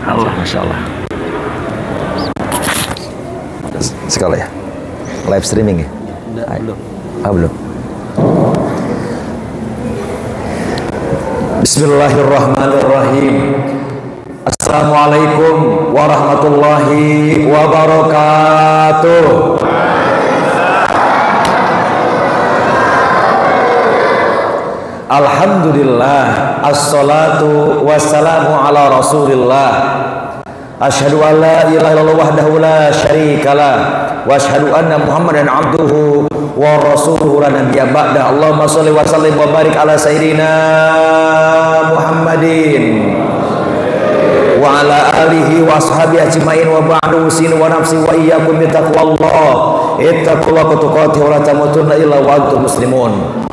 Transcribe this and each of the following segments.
Allah, Masya Allah. Sekali ya, live streaming ya? Belum. Belum. Bismillahirrahmanirrahim. Assalamualaikum warahmatullahi wabarakatuh. Alhamdulillah, assalatu wassalamu ala rasulillah. Asyhadu an la ilaha illallah wahdahu la syarikalah wa asyhadu anna Muhammadan abduhu wa rasuluhu la nabiyya ba'da. Allahumma shalli wa sallim wa barik ala sayyidina Muhammadin wa ala alihi wa ashabihi ajmain wa ba'du. Usin wa nafsi wa iyyakum bi taqwallah. Ittaqullaha tuqatih wa la tamutunna illa wa antum muslimun.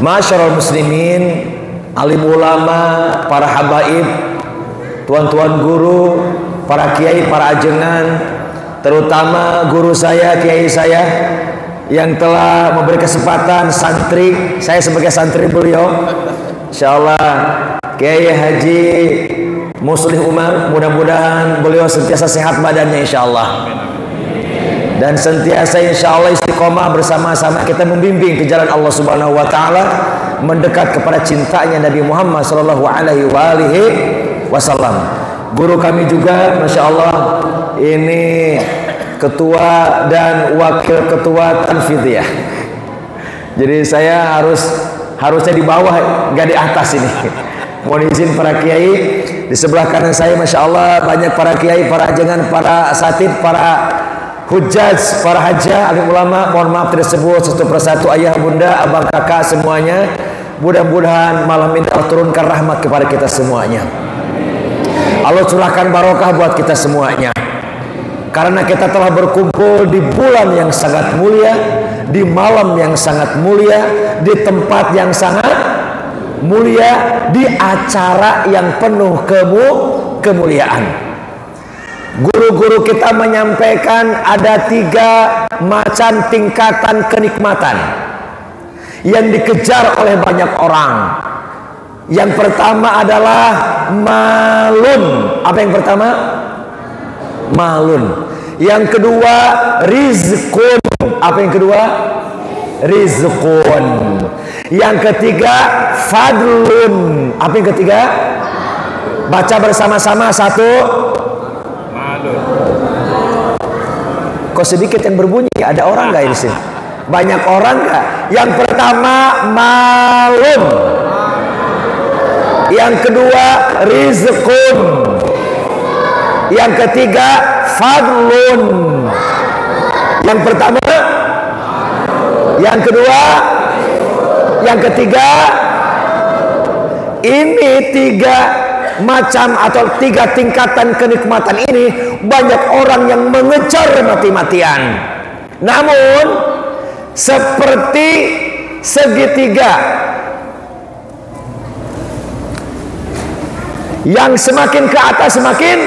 Masyarul muslimin, alim ulama, para habaib, tuan-tuan guru, para kiai, para ajengan, terutama guru saya, kiai saya yang telah memberi kesempatan santri, saya sebagai santri beliau, insyaallah Kiai Haji Muslih Umar, mudah-mudahan beliau sentiasa sehat badannya insyaallah, dan sentiasa insyaallah istiqomah bersama-sama kita membimbing ke jalan Allah Subhanahu wa taala, mendekat kepada cintanya Nabi Muhammad sallallahu alaihi wasallam. Guru kami juga Masya Allah ini ketua dan wakil ketua tanfidiyah. Jadi saya harusnya di bawah, nggak di atas ini. Mohon izin para kiai, di sebelah kanan saya Masya Allah banyak para kiai, para ajengan, para asatid, para hujjaj, para hajjah, alim ulama. Mohon maaf tidak sebut satu persatu, ayah, bunda, abang, kakak semuanya. Mudah-mudahan malam ini Allah turunkan rahmat kepada kita semuanya. Allah curahkan barokah buat kita semuanya. Karena kita telah berkumpul di bulan yang sangat mulia, di malam yang sangat mulia, di tempat yang sangat mulia, di acara yang penuh kemuliaan. Guru-guru kita menyampaikan ada 3 macam tingkatan kenikmatan yang dikejar oleh banyak orang. Yang pertama adalah malun. Apa yang pertama? Malun. Yang kedua rizqun. Apa yang kedua? Rizqun. Yang ketiga fadlun. Apa yang ketiga? Baca bersama-sama, 1. Kok sedikit yang berbunyi? Ada orang nggak di sini? Banyak orang nggak? Yang pertama malun. Yang kedua rizqun. Yang ketiga fadlun. Yang pertama, yang kedua, yang ketiga. Ini 3 macam atau 3 tingkatan kenikmatan ini banyak orang yang mengejar mati-matian. Namun seperti segitiga yang semakin ke atas semakin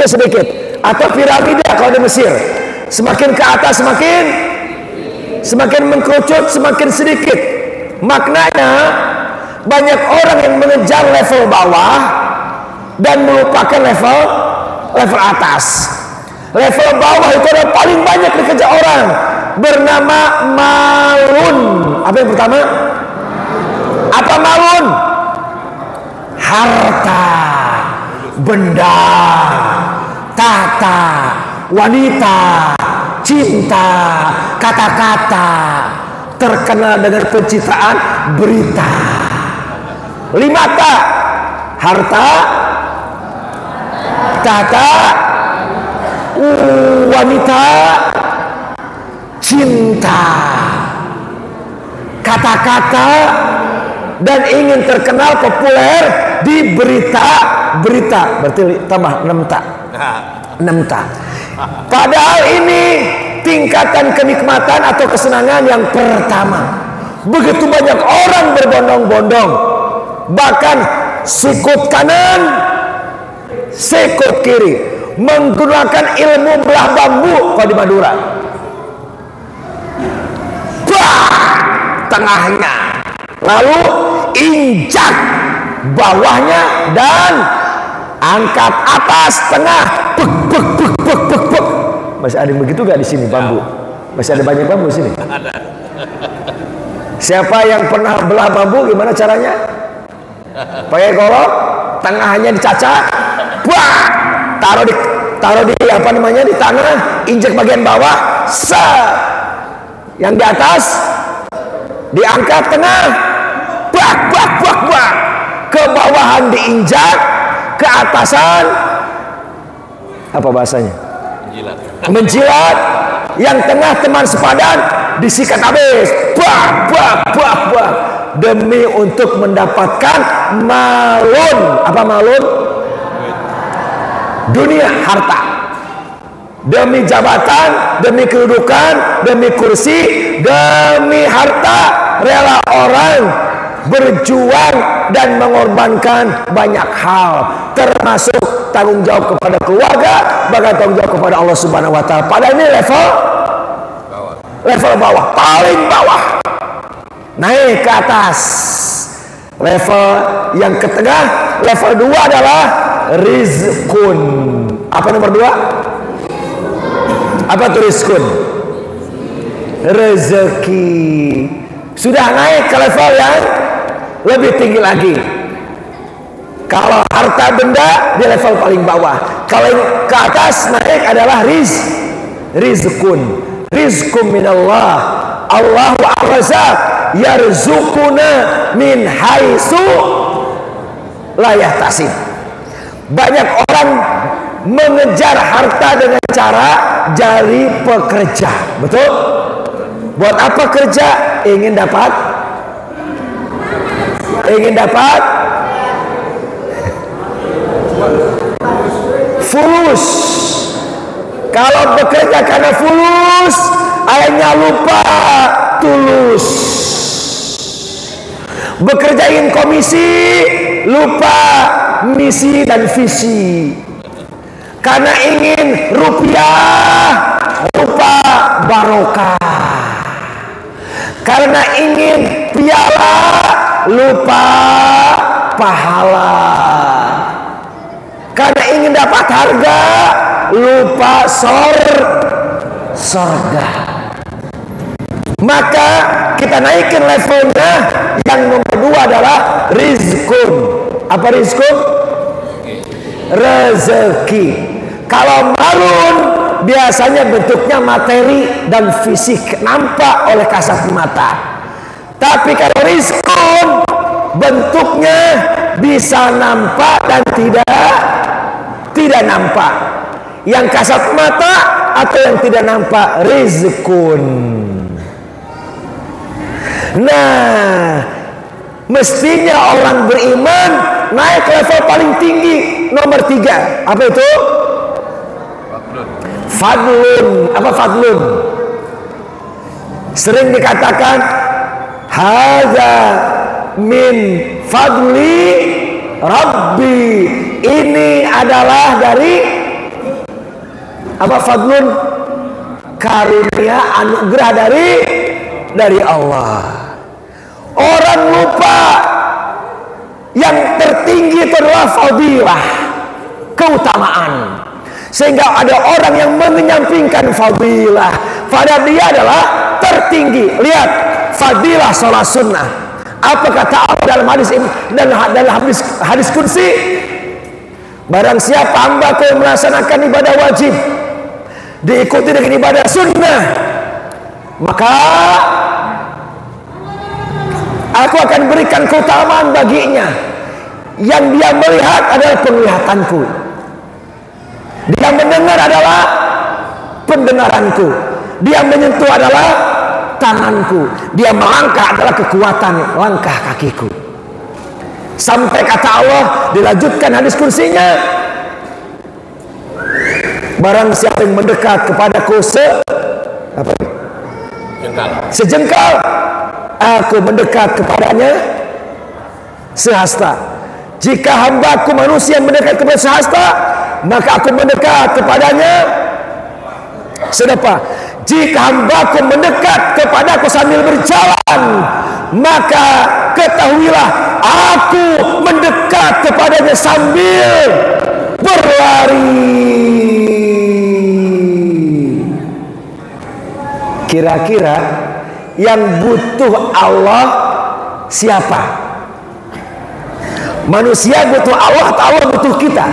sedikit, atau piramida kalau di Mesir, semakin ke atas semakin mengkerucut, semakin sedikit. Maknanya banyak orang yang mengejar level bawah dan melupakan level atas. Level bawah itu adalah paling banyak dikejar orang, bernama malun. Apa yang pertama? Apa malun? Harta, benda, tata, wanita, cinta, kata-kata, terkenal dengan pencitraan, berita. 5 tak: harta, tata, wanita, cinta, kata-kata, dan ingin terkenal populer di berita. Berarti tambah 6 tak. 6 tak. Padahal ini tingkatan kenikmatan atau kesenangan yang pertama. Begitu banyak orang berbondong-bondong, bahkan sikut kanan, sikut kiri, menggunakan ilmu belah bambu kalau di Madura. Bah! tengahnya, lalu injak bawahnya dan angkat atas tengah. Bek bek bek bek bek bek. Masih ada yang begitu gak di sini bambu? Masih ada banyak bambu di sini. Siapa yang pernah belah bambu gimana caranya? Pakai golok, tengahnya dicacah, wah, taruh di apa namanya, di tanah, injek bagian bawah, yang di atas diangkat tengah, bak bak bak bak, ke bawahan diinjak, ke atasan apa bahasanya? Menjilat. Yang tengah teman sepadan disikat habis, bak bak bak bak, demi untuk mendapatkan malun. Apa malun? Dunia, harta. Demi jabatan, demi kedudukan, demi kursi, demi harta, rela orang berjuang dan mengorbankan banyak hal, termasuk tanggung jawab kepada keluarga, bahkan tanggung jawab kepada Allah Subhanahu wa taala. Padahal ini level bawah, paling bawah. Naik ke atas. Level yang ke tengah, level 2 adalah rizkun. Apa nomor 2? Apa itu rizkun? Rezeki. Sudah naik ke level yang lebih tinggi lagi. Kalau harta benda di level paling bawah. Kalau ke atas naik adalah rizkun. Rizkum minallah. Allahu ar-Razzaq yarzuquna min haitsu la yahtasib. Banyak orang mengejar harta dengan cara cari pekerja. Betul? Buat apa kerja? Ingin dapat fulus. Kalau bekerja karena fulus, akhirnya lupa tulus. Bekerjain komisi, lupa misi dan visi. Karena ingin rupiah, lupa barokah. Karena ingin piala, lupa pahala. Karena ingin dapat harga, lupa sorga. Maka kita naikin levelnya. Yang nomor 2 adalah rizkun. Apa rizkun? Rezeki. Kalau malun biasanya bentuknya materi dan fisik, nampak oleh kasat mata. Tapi kalau rizkun bentuknya bisa nampak dan tidak nampak. Yang kasat mata atau yang tidak nampak, rizkun. Nah, mestinya orang beriman naik level paling tinggi, nomor 3. Apa itu? Fadlun. Apa fadlun? Sering dikatakan hadza min fadli Rabbi. Ini adalah dari apa? Fadlun, karunia, anugerah dari Allah. Orang lupa yang tertinggi itu adalah fadilah, keutamaan. Sehingga ada orang yang menyampingkan fadilah, padahal dia adalah tertinggi. Lihat fadilah sholat sunnah. Apa kata Allah dalam hadis ini, dalam hadis kursi? Barang siapa hambaku yang melaksanakan ibadah wajib diikuti dengan ibadah sunnah, maka aku akan berikan keutamaan baginya. Yang dia melihat adalah penglihatanku, dia mendengar adalah pendengaranku, dia menyentuh adalah tanganku, dia melangkah adalah kekuatan langkah kakiku. Sampai kata Allah, dilanjutkan hadis kursinya, barang siapa yang mendekat kepadaku sejengkal, aku mendekat kepadanya sehasta. Jika hambaku manusia mendekat kepada sehasta, maka aku mendekat kepadanya sedepa. jika hambaku mendekat kepadaku sambil berjalan, maka ketahuilah aku mendekat kepadanya sambil berlari. Kira-kira yang butuh Allah siapa? Manusia butuh Allah atau Allah butuh kita?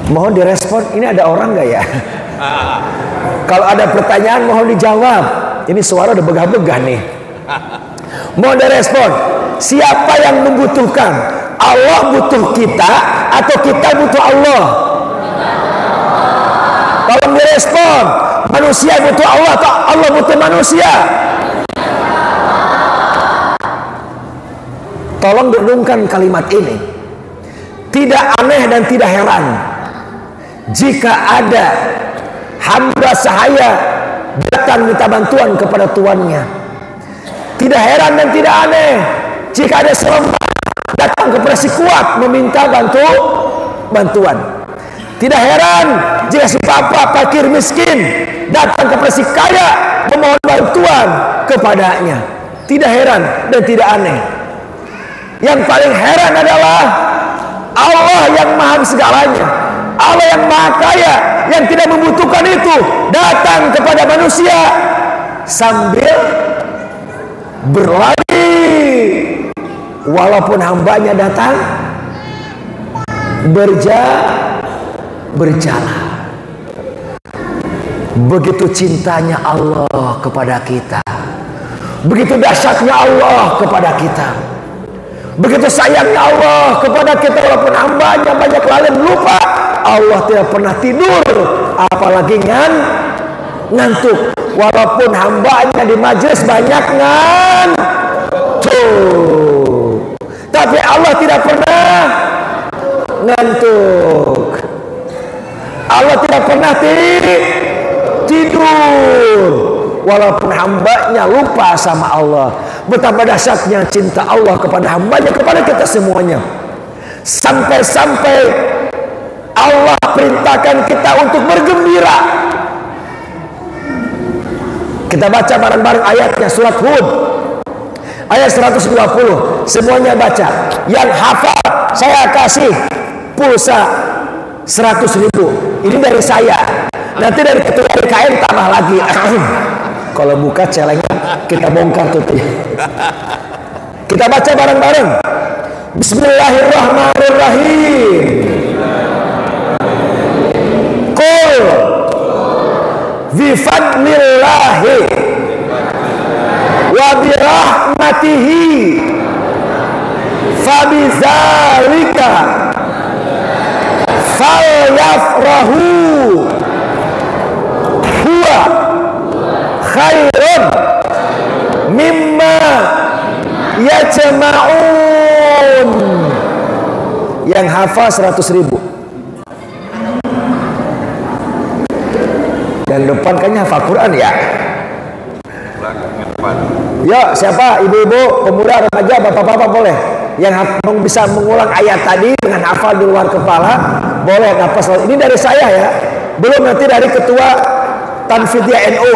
Mohon direspon. Ini ada orang gak ya? Kalau ada pertanyaan mohon dijawab. Ini suara udah begah-begah nih. Mohon direspon. Siapa yang membutuhkan? Allah butuh kita atau kita butuh Allah? Tolong direspon. Manusia butuh Allah atau Allah butuh manusia? Tolong renungkan kalimat ini. Tidak aneh dan tidak heran jika ada hamba sahaya datang minta bantuan kepada tuannya. Tidak heran dan tidak aneh jika ada selemah datang kepada si kuat meminta bantuan. Tidak heran jika si papa fakir miskin datang kepada si kaya memohon bantuan kepadanya. Tidak heran dan tidak aneh. Yang paling heran adalah Allah yang maha segalanya, Allah yang maha kaya, yang tidak membutuhkan itu, datang kepada manusia sambil berlari. Walaupun hambanya datang berjalan. Begitu cintanya Allah kepada kita, begitu dahsyatnya Allah kepada kita, begitu sayangnya Allah kepada kita. Walaupun hambanya banyak lalai lupa, Allah tidak pernah tidur, apalagi ngantuk. Walaupun hambanya di majelis banyak ngantuk, tapi Allah tidak pernah ngantuk. Allah tidak pernah tidur. Walaupun hambanya lupa sama Allah. Betapa dahsyatnya cinta Allah kepada hambanya, kepada kita semuanya. Sampai-sampai Allah perintahkan kita untuk bergembira. Kita baca bareng-bareng ayatnya, surat Hud ayat 120. Semuanya baca. Yang hafal saya kasih pulsa 100.000. Ini dari saya. Nanti dari ketua DKM tambah lagi. Kalau buka celengnya kita bongkar tuh. Kita baca bareng-bareng. Bismillahirrahmanirrahim. Qul bifadlillahi wa birahmatihi fabizalika falyafrahu huwa khairun mimma yajma'un. Yang hafal 100.000. Dan depan kayaknya hafal Quran ya. Yuk, siapa? Ibu-ibu, pemuda, remaja, bapak-bapak boleh. Yang bisa mengulang ayat tadi dengan hafal di luar kepala, boleh nafas. Ini dari saya ya. Belum nanti dari ketua Tanfidiyah NU.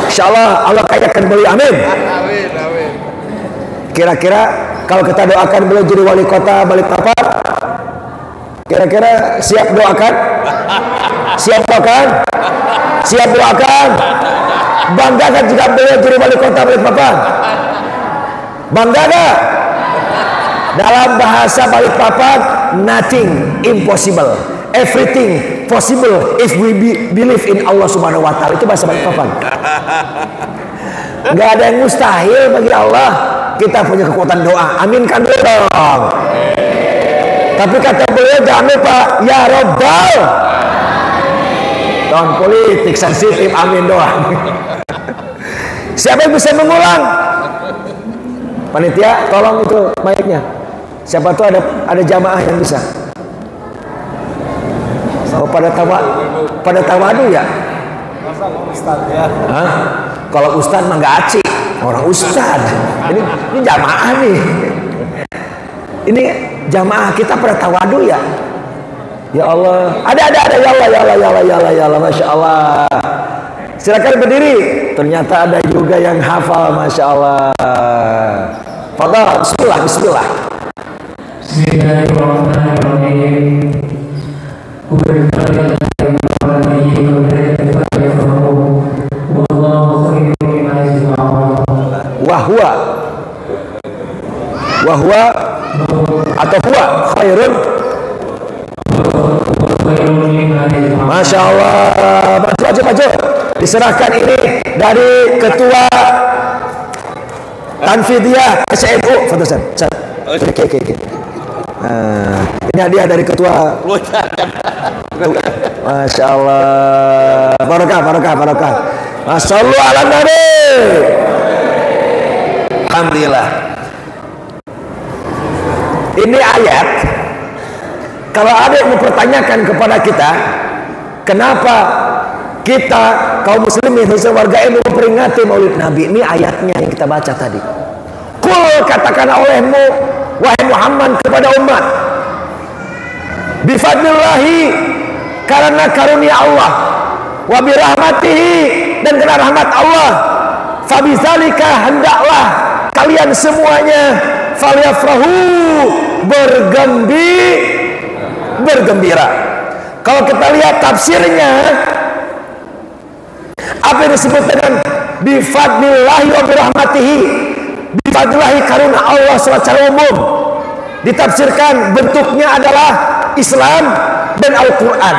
Insyaallah Allah kayakan beliau, amin. Amin. Kira-kira kalau kita doakan beliau jadi wali kota Balikpapan, kira-kira siap doakan? Siap doakan? Siap doakan? Bangga kan jika beliau jadi wali kota Balikpapan? Bangga gak? Dalam bahasa Balikpapan, nothing impossible, everything possible if we believe in Allah Subhanahu wa Ta'ala. Itu bahasa Balikpapan. Gak ada yang mustahil bagi Allah. Kita punya kekuatan doa. Aminkan dulu dong. Tapi kata beliau jangan lupa ya Rabbal. Tahun politik sensitif, amin doang. Siapa yang bisa mengulang? Panitia, tolong itu mic-nya. Siapa tuh ada jamaah yang bisa. Oh, pada tawadu ya? Masa ustad ya? Hah? Kalau ustad mah nggak acik. Orang ustad. Ini jamaah nih. Ini jamaah kita pada tawadu ya? Ya Allah, ada, ya Allah, Masya Allah. Silakan berdiri. Ternyata ada juga yang hafal, Masya Allah. Fadhal, bismillah. Bismillahirrahmanirrahim. Wahwa atau huwa khairun. Masya Allah. Maju. Diserahkan ini dari Ketua Tanfidiyah SMU. Oke. Ini hadiah dari Ketua. Masya Allah. Barokah. Masya Allah ala Nabi. Alhamdulillah. Ini ayat. Kalau ada yang mempertanyakan kepada kita, kenapa kita kaum muslimin khususnya warga NU memperingati Maulid Nabi, ini ayatnya yang kita baca tadi. Kul, katakan olehmu wahai Muhammad kepada umat, bifadlillahi, karena karunia Allah, wa birahmatihi, dan karena rahmat Allah, fabizalika, hendaklah kalian semuanya, falyafrahu, bergembira. Kalau kita lihat tafsirnya, apa yang disebut dengan bifadlillahi wa birahmatihi, bifadlillahi karena Allah secara umum, ditafsirkan bentuknya adalah Islam dan Al-Quran.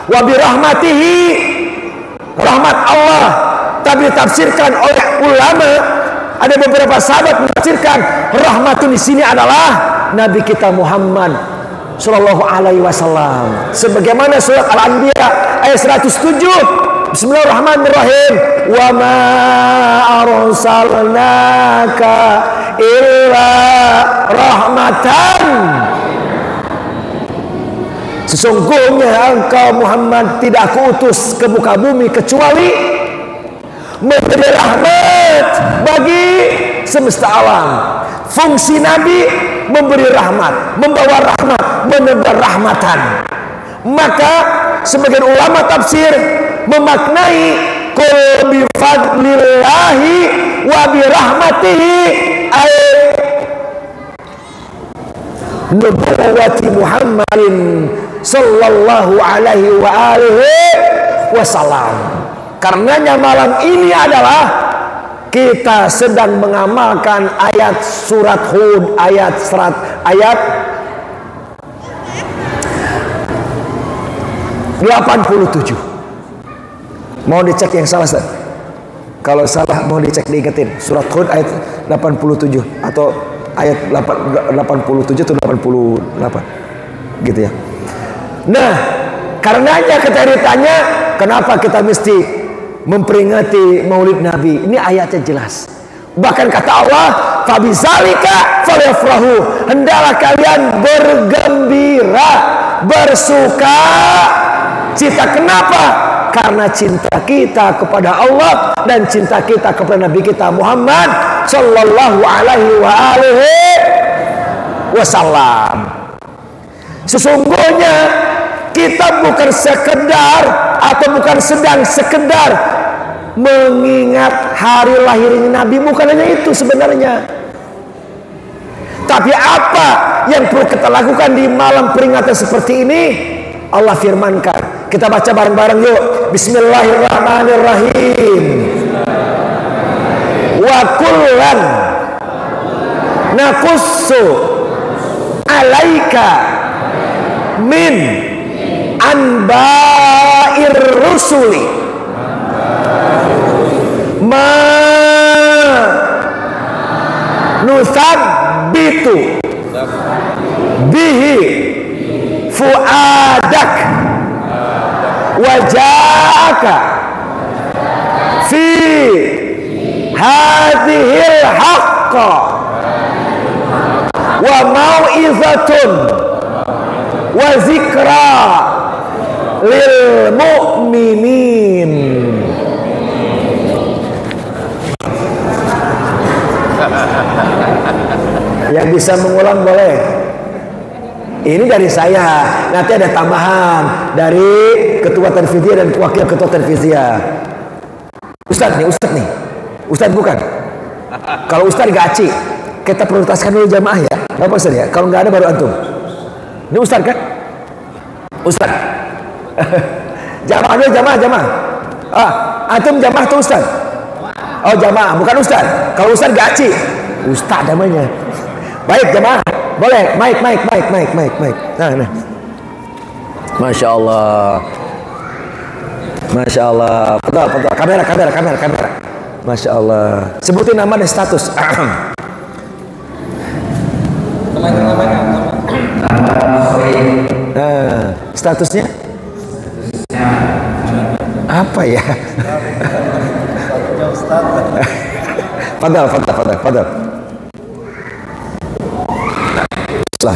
Wa birahmatihi, rahmat Allah, tapi ditafsirkan oleh ulama, ada beberapa sahabat menafsirkan rahmatun di sini adalah Nabi kita Muhammad Sallallahu Alaihi Wasallam, sebagaimana surat Al-Anbiya ayat 107. Bismillahirrahmanirrahim. Wa ma arsalnaka illa rahmatan. Sesungguhnya engkau Muhammad tidak kuutus ke muka bumi kecuali memberi rahmat bagi semesta alam. Fungsi Nabi memberi rahmat, membawa rahmat, menebar rahmatan. Maka sebagian ulama tafsir memaknai qul bi fadlillahi wa bi rahmatihi ay nubuwwati Muhammadin sallallahu alaihi wa alihi wasallam. Karenanya malam ini adalah kita sedang mengamalkan ayat surat Hud ayat 87. Mau dicek yang salah, Ustaz? Kalau salah mau dicek, diingetin. Surat Hud ayat 87 atau ayat 87 atau 88 gitu ya. Nah, karenanya kita ditanya kenapa kita mesti memperingati Maulid Nabi. Ini ayatnya jelas. Bahkan kata Allah, fabizalika falyafrahu, hendaklah kalian bergembira, bersuka cita. Kenapa? Karena cinta kita kepada Allah dan cinta kita kepada Nabi kita Muhammad Sallallahu Alaihi Wasallam. Sesungguhnya kita bukan sekedar atau bukan sedang sekedar mengingat hari lahirnya Nabi, bukan hanya itu sebenarnya. Tapi apa yang perlu kita lakukan di malam peringatan seperti ini? Allah firmankan. Kita baca bareng-bareng yuk. Bismillahirrahmanirrahim. Wa kullan naqussu alaika min anba'ir rusuli ma nusabbitu bihi fuadak waja'aka fi hadhil haqqa wa mau'izatun wa zikra lil mu'minin. Yang bisa mengulang boleh. Ini dari saya. Nanti ada tambahan dari ketua Tanfidziyah dan wakil ketua Tanfidziyah. Ustadz nih. Ustadz bukan. Kalau Ustadz gaci, kita prioritaskan dulu jamaah ya. Bapak Ustadz ya. Kalau nggak ada baru antum. Ini Ustadz kan? Ustadz. Jamaah dulu, jamaah. Antum jamaah tuh Ustadz. Oh jamaah, bukan Ustadz. Kalau Ustadz gaci, Ustadz namanya. Baik jamaah, boleh. Mic. Nah. Masya Allah. Betul. Kamera. Masya Allah. Sebutin nama dan status. Statusnya? Apa ya? Fadal. Lah.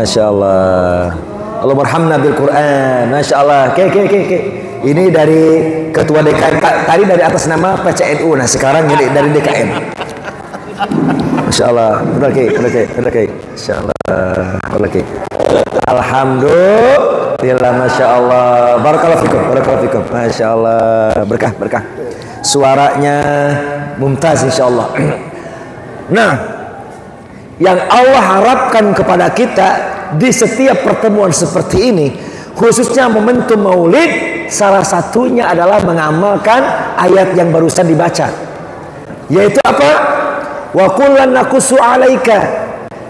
Masya Allah. Allah marhamna bil Quran. Masya Allah. Ke. Ini dari ketua DKM. Tadi dari atas nama PCNU. Nah sekarang jadi dari DKM. Masya Allah. Benar ke. Masya Allah. Alhamdulillah. Masya Allah. Barakallahu fikum. Masya Allah. Berkah. Suaranya mumtaz insya Allah. Nah, yang Allah harapkan kepada kita di setiap pertemuan seperti ini, khususnya momentum maulid, salah satunya adalah mengamalkan ayat yang barusan dibaca, yaitu apa? Wa kullan naqussu 'alaika.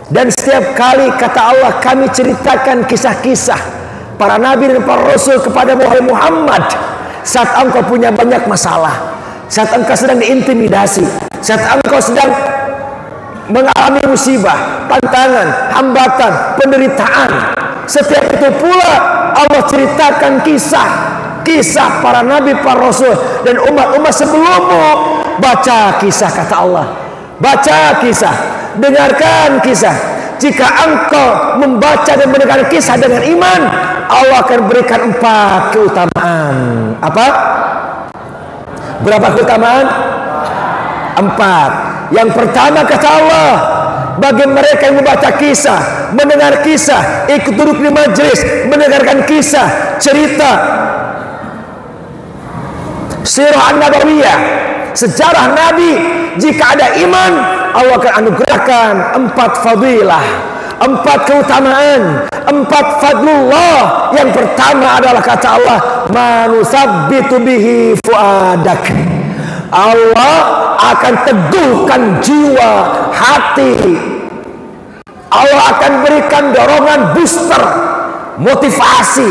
Dan setiap kali kata Allah kami ceritakan kisah-kisah para nabi dan para rasul kepada Muhammad saat engkau punya banyak masalah, saat engkau sedang diintimidasi, saat engkau sedang mengalami musibah, tantangan, hambatan, penderitaan. Setiap itu pula Allah ceritakan kisah para nabi, para rasul dan umat-umat sebelummu. Baca kisah kata Allah. Baca kisah, dengarkan kisah. Jika engkau membaca dan mendengar kisah dengan iman, Allah akan berikan 4 keutamaan. Apa? Berapa keutamaan? 4. Yang pertama kata Allah, bagi mereka yang membaca kisah, mendengar kisah, ikut duduk di majelis, mendengarkan kisah, cerita sirah an-nabawiyah, sejarah Nabi, jika ada iman, Allah akan anugerahkan 4 fadilah, 4 keutamaan, 4 fadlullah. Yang pertama adalah kata Allah, manusabbitu bihi fuadak. Allah akan teguhkan jiwa, hati. Allah akan berikan dorongan booster, motivasi,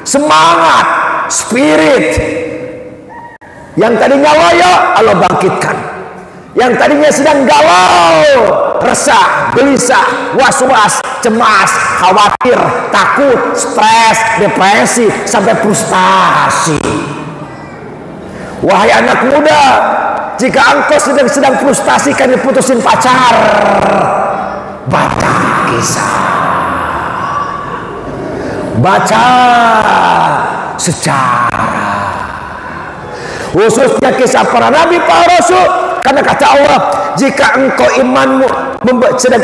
semangat, spirit. Yang tadinya loyo, Allah bangkitkan. Yang tadinya sedang galau, resah, gelisah, was-was, cemas, khawatir, takut, stres, depresi, sampai frustasi. Wahai anak muda, jika engkau sedang frustasi karena diputusin pacar, baca kisah, baca sejarah, khususnya kisah para nabi, para rasul. Karena kata Allah, jika engkau imanmu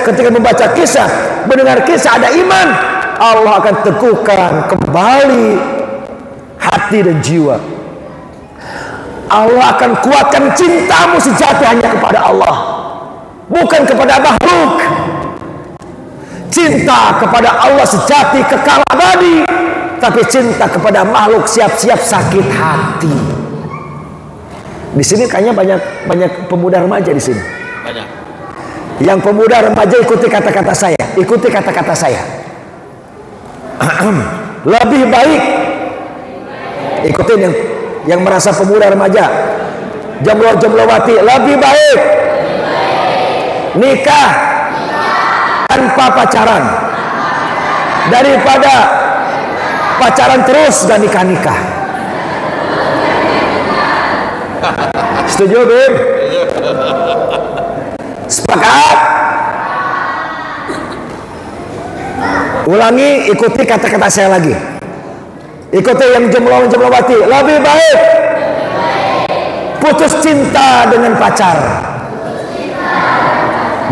ketika membaca kisah, mendengar kisah ada iman, Allah akan teguhkan kembali hati dan jiwa. Allah akan kuatkan cintamu sejati hanya kepada Allah, bukan kepada makhluk. Cinta kepada Allah sejati kekal abadi, tapi cinta kepada makhluk siap-siap sakit hati. Di sini kayaknya banyak pemuda remaja di sini. Banyak. Yang pemuda remaja ikuti kata-kata saya. Ikuti kata-kata saya. Lebih baik. Ikutin yang merasa pemuda remaja. Jomblo-jomblowati, lebih baik nikah tanpa pacaran daripada pacaran terus dan nikah-nikah. Setuju, Bim? Sepakat? Ulangi, ikuti kata-kata saya lagi. Ikuti yang jomblo-jomblowati, lebih baik putus cinta dengan pacar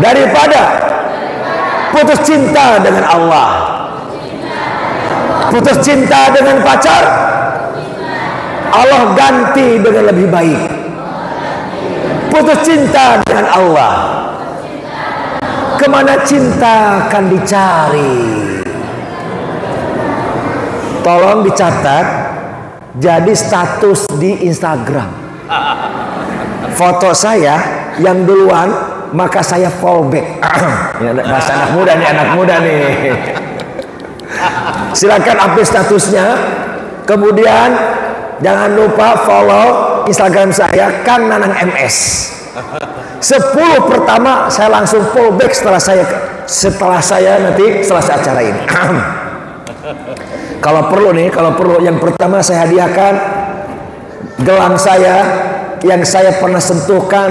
daripada putus cinta dengan Allah. Putus cinta dengan pacar, Allah ganti dengan lebih baik. Putus cinta dengan Allah, kemana cinta akan dicari? Tolong dicatat jadi status di Instagram. Foto saya yang duluan, maka saya fallback. Bahasa anak muda nih. Silakan update statusnya. Kemudian jangan lupa follow Instagram saya, Kang Nanang MS. 10 pertama saya langsung fallback setelah saya nanti selesai acara ini. Kalau perlu yang pertama saya hadiahkan gelang saya yang saya pernah sentuhkan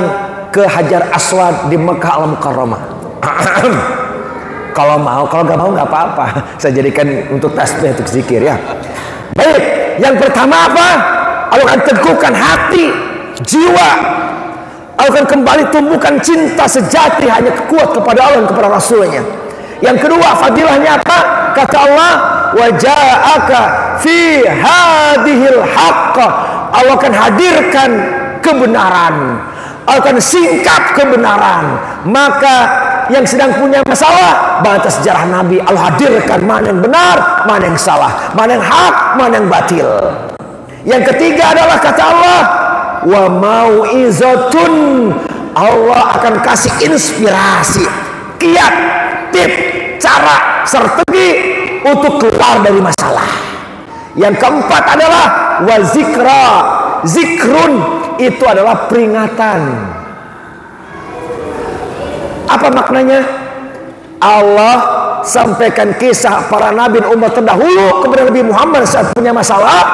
ke Hajar Aswad di Mekah Al-Mukarramah. Kalau nggak mau nggak apa-apa. Saya jadikan untuk tasbih, untuk zikir ya. Baik, yang pertama apa? Allah akan teguhkan hati, jiwa. Allah akan kembali tumbuhkan cinta sejati hanya kuat kepada Allah dan kepada Rasulnya. Yang kedua, fadilahnya apa? Kata Allah, wa ja'aka fi hadhil haqq. Allah akan hadirkan kebenaran, akan singkap kebenaran. Maka yang sedang punya masalah, baca sejarah Nabi, Allah hadirkan mana yang benar, mana yang salah, mana yang hak, mana yang batil. Yang ketiga adalah kata Allah, wa mau'izatun. Allah akan kasih inspirasi, kiat, tip, cara, strategi untuk keluar dari masalah. Yang keempat adalah wa zikra. Zikrun itu adalah peringatan. Apa maknanya? Allah sampaikan kisah para nabi dan umat terdahulu kepada Nabi Muhammad saat punya masalah,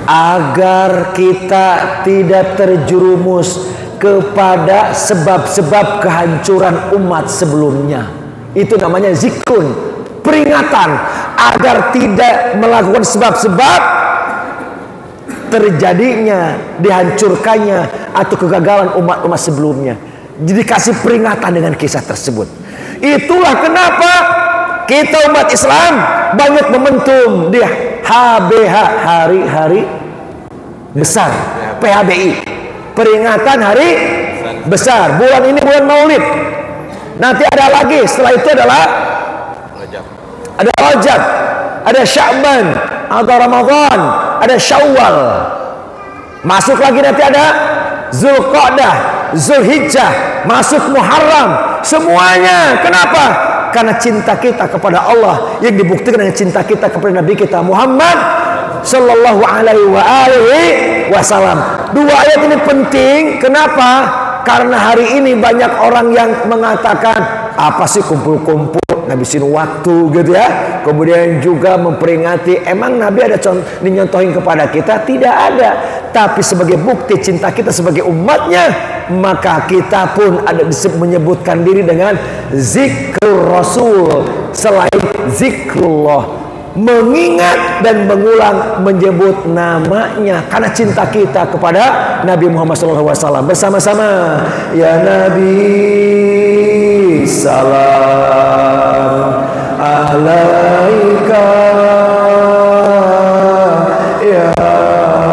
agar kita tidak terjerumus kepada sebab-sebab kehancuran umat sebelumnya. Itu namanya zikrun, peringatan agar tidak melakukan sebab-sebab terjadinya, dihancurkannya atau kegagalan umat-umat sebelumnya. Jadi kasih peringatan dengan kisah tersebut. Itulah kenapa kita umat Islam banyak momentum di HBH, hari-hari besar, PHBI, peringatan hari besar. Bulan ini bulan Maulid. Nanti ada lagi, setelah itu adalah ada Rajab, ada Sya'ban, ada Ramadan, ada Syawal. Masuk lagi nanti ada Zulqa'dah, Zulhijjah, masuk Muharram. Semuanya kenapa? Karena cinta kita kepada Allah yang dibuktikan dengan cinta kita kepada Nabi kita Muhammad sallallahu alaihi wasallam. Dua ayat ini penting. Kenapa? Karena hari ini banyak orang yang mengatakan, apa sih kumpul-kumpul ngabisin waktu gitu ya. Kemudian juga memperingati, emang Nabi ada nyontohin kepada kita? Tidak ada. Tapi sebagai bukti cinta kita sebagai umatnya, maka kita pun ada menyebutkan diri dengan zikrul Rasul selain zikrullah. Mengingat dan mengulang menyebut namanya karena cinta kita kepada Nabi Muhammad SAW. Bersama-sama, ya Nabi salam alaika, ya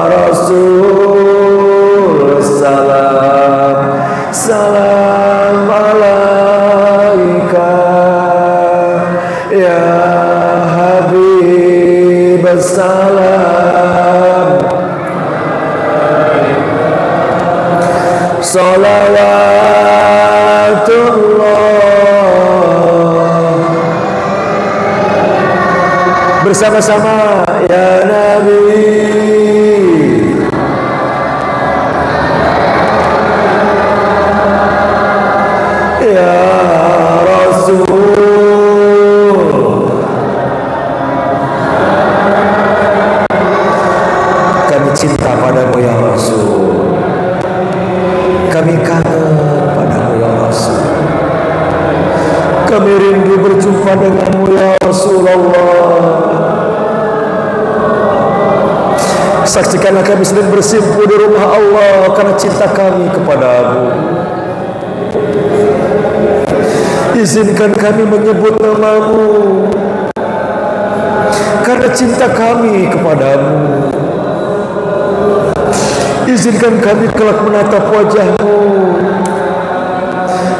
Rasul salam salam alaika, ya Habib salam bersama-sama ya Nabi, ya Rasul, kami cinta padamu ya Rasul, kami kangen padamu ya Rasul, kami rindu berjumpa denganmu ya Rasulullah. Saksikanlah kami sedang bersimpuh di rumah Allah karena cinta kami kepadamu. Izinkan kami menyebut namamu karena cinta kami kepadamu. Izinkan kami kelak menatap wajahmu,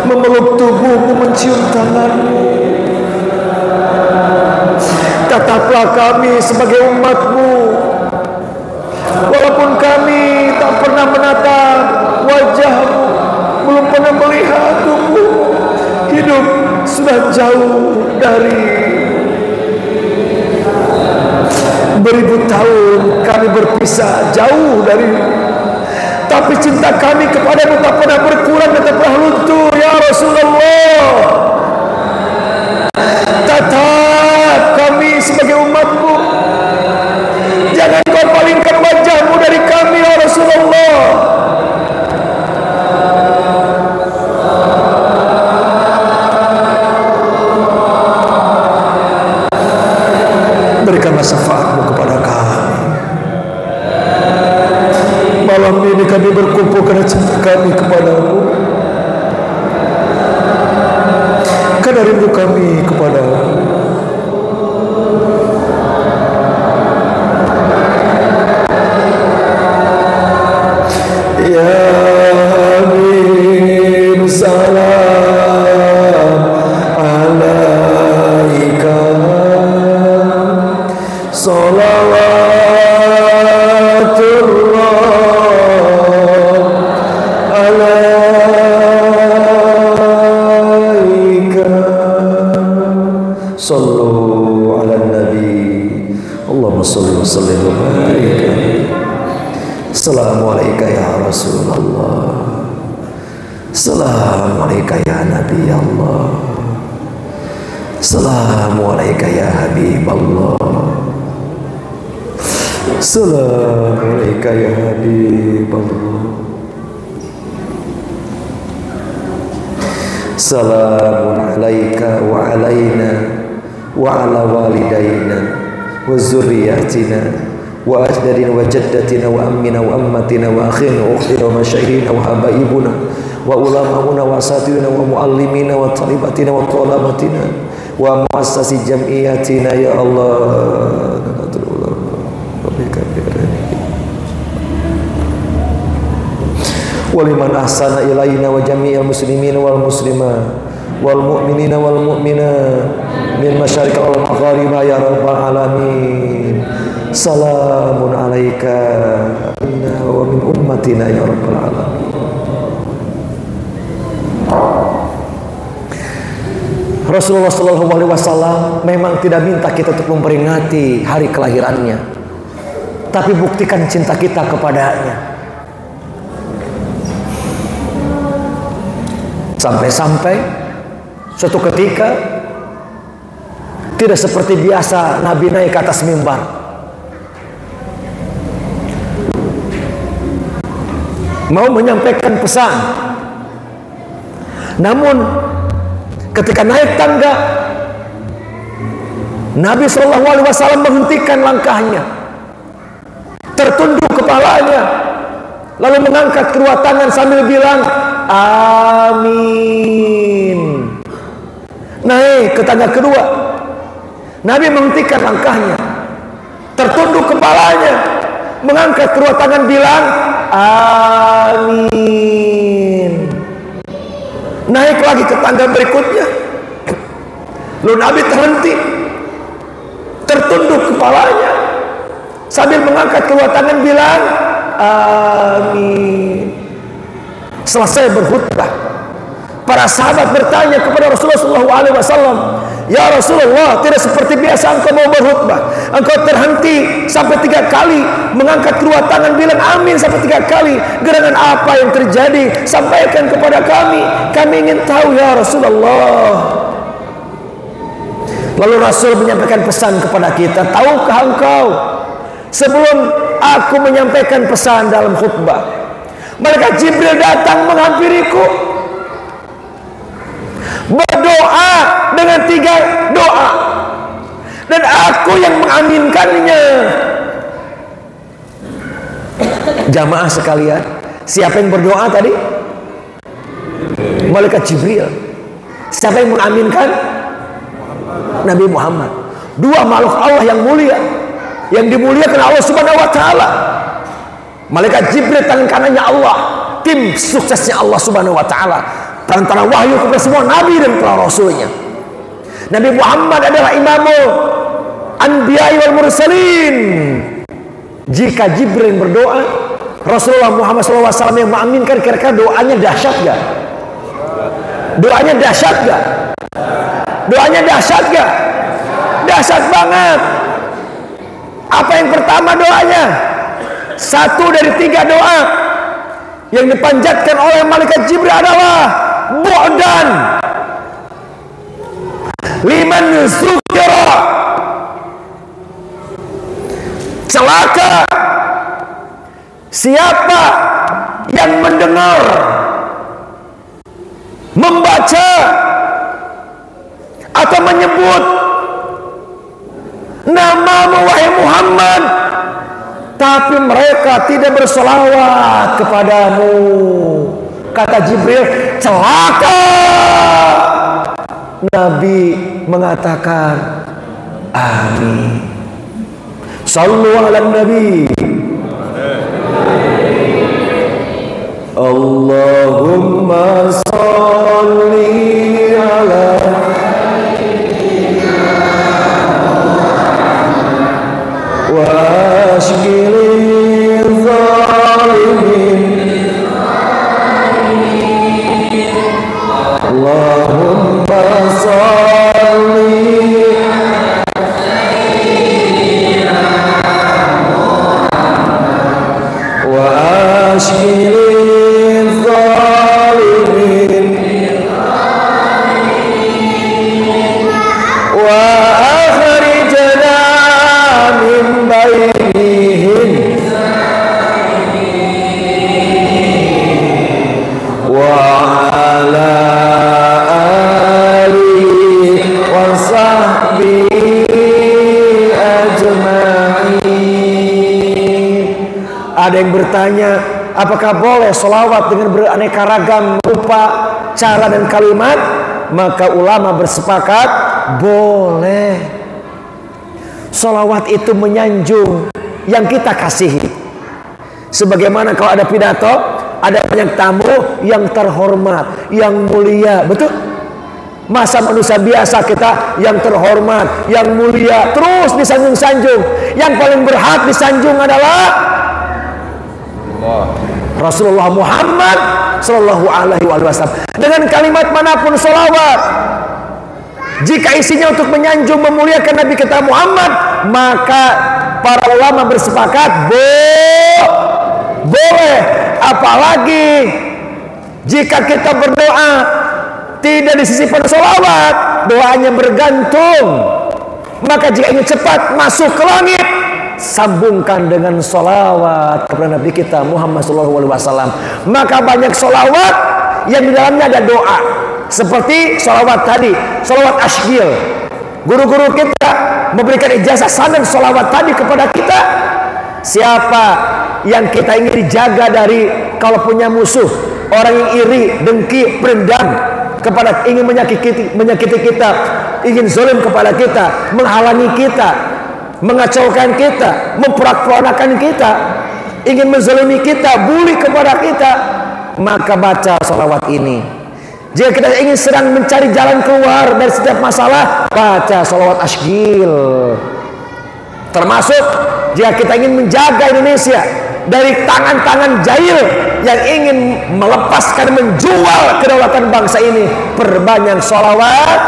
memeluk tubuhmu, mencium tanganmu. Tataplah kami sebagai umatmu, walaupun kami tak pernah menatap wajahmu, belum pernah melihat tubuhmu. Hidup sudah jauh dari beribu tahun kami berpisah jauh dari, tapi cinta kami kepadamu tak pernah berkurang dan tak pernah luntur ya Rasulullah. Tatap kami sebagai umatmu, jangan kau palingkan wajahmu dari kami ya Rasulullah. Berikanlah syafaatmu kepada kami. Malam ini kami berkumpul karena cinta kami kepadamu, karena rindu kami kepadamu. Ya Habib salam alaika, salawatullah alaika, sallu ala nabi, Allahumma salli wa sallim wa barik. Assalamualaikum ya Rasulullah, Assalamualaikum ya Nabi Allah, Assalamualaikum ya Habib Allah, Assalamualaikum ya Habib Allah. Salamun alaika wa alaina wa ala walidaina wa zurriyatina wa ajdadina wa jaddatina wa ammina wa ammatina wa akhina wa ukhtina wa masyaihina wa habaibuna wa ulama'una wa asatidina wa muallimina wa talibatina wa talabatina wa muassasi jam'iyatina ya Allah. Wa liman ahsana ilaina wa jami'al muslimina wal muslimat wal mu'minina wal mu'minat min masyariqi wal magharibah ya rabbal alamin. Salamun alaika inna wa min ummatina ya rabbal alamin. Rasulullah sallallahu alaihi wasallam memang tidak minta kita untuk memperingati hari kelahirannya, tapi buktikan cinta kita kepadanya. Sampai-sampai suatu ketika tidak seperti biasa Nabi naik ke atas mimbar, mau menyampaikan pesan. Namun ketika naik tangga, Nabi SAW menghentikan langkahnya, tertunduk kepalanya, lalu mengangkat kedua tangan sambil bilang amin. Naik ke tangga kedua, Nabi menghentikan langkahnya, tertunduk kepalanya, mengangkat kedua tangan bilang amin. Naik lagi ke tangga berikutnya, lalu Nabi terhenti, tertunduk kepalanya sambil mengangkat kedua tangan bilang amin. Selesai berkhutbah, para sahabat bertanya kepada Rasulullah SAW, Ya Rasulullah, tidak seperti biasa engkau mau berkhutbah. Engkau terhenti sampai 3 kali, mengangkat kedua tangan bilang amin sampai 3 kali. Gerangan apa yang terjadi? Sampaikan kepada kami. Kami ingin tahu ya Rasulullah. Lalu Rasul menyampaikan pesan kepada kita. Tahukah engkau, sebelum aku menyampaikan pesan dalam khutbah, malaikat Jibril datang menghampiriku, berdoa dengan 3 doa, dan aku yang mengaminkannya. Jamaah sekalian, siapa yang berdoa tadi? Malaikat Jibril. Siapa yang mengaminkan? Nabi Muhammad. 2 makhluk Allah yang mulia, yang dimuliakan Allah Subhanahu wa taala. Malaikat Jibril tangan kanannya Allah, tim suksesnya Allah Subhanahu wa taala, perantara wahyu kepada semua nabi dan para rasulnya. Nabi Muhammad adalah imamul anbiya wal mursalin. Jika Jibril yang berdoa, Rasulullah Muhammad SAW yang mengaminkan, kira-kira doanya dahsyat gak? Doanya dahsyat gak? Doanya dahsyat gak? Dahsyat banget. Apa yang pertama doanya? 1 dari 3 doa yang dipanjatkan oleh malaikat Jibril adalah bu'dan liman sukira, celaka siapa yang mendengar, membaca atau menyebut namamu wahai Muhammad, tapi mereka tidak bersolawat kepadamu. Kata Jibril, celaka. Nabi mengatakan amin. Sallu ala nabi. Allahumma salli ala wa ashkili zalimin. Allahumma salli wa ashkili zalimin wa akhrijna min bainihim wa ala alihi wa sahbihi ajma'in. Ada yang bertanya, apakah boleh sholawat dengan beraneka ragam rupa, cara dan kalimat? Maka ulama bersepakat boleh. Sholawat itu menyanjung yang kita kasihi. Sebagaimana kalau ada pidato, ada banyak tamu yang terhormat, yang mulia, betul? Masa manusia biasa kita yang terhormat, yang mulia, terus disanjung-sanjung. Yang paling berhak disanjung adalah Rasulullah Muhammad Sallallahu Alaihi Wasallam. Dengan kalimat manapun sholawat, jika isinya untuk menyanjung memuliakan Nabi kita Muhammad, maka para ulama bersepakat boleh. Apalagi jika kita berdoa tidak disisipkan sholawat, doanya bergantung. Maka jika ingin cepat masuk ke langit, sambungkan dengan sholawat kepada Nabi kita Muhammad SAW. Maka banyak sholawat yang di dalamnya ada doa, seperti sholawat tadi, sholawat ashgil. Guru-guru kita memberikan ijazah sanad sholawat tadi kepada kita. Siapa yang kita ingin dijaga dari kalau punya musuh, orang yang iri, dengki, pendam kepada, ingin menyakiti kita, ingin zalim kepada kita, menghalangi kita, mengacaukan kita, memperak-peranakan kita, ingin menzalimi kita, bully kepada kita, maka baca sholawat ini. Jika kita ingin sedang mencari jalan keluar dari setiap masalah, baca sholawat ashgil. Termasuk jika kita ingin menjaga Indonesia dari tangan-tangan jahil yang ingin melepaskan, menjual kedaulatan bangsa ini, perbanyak sholawat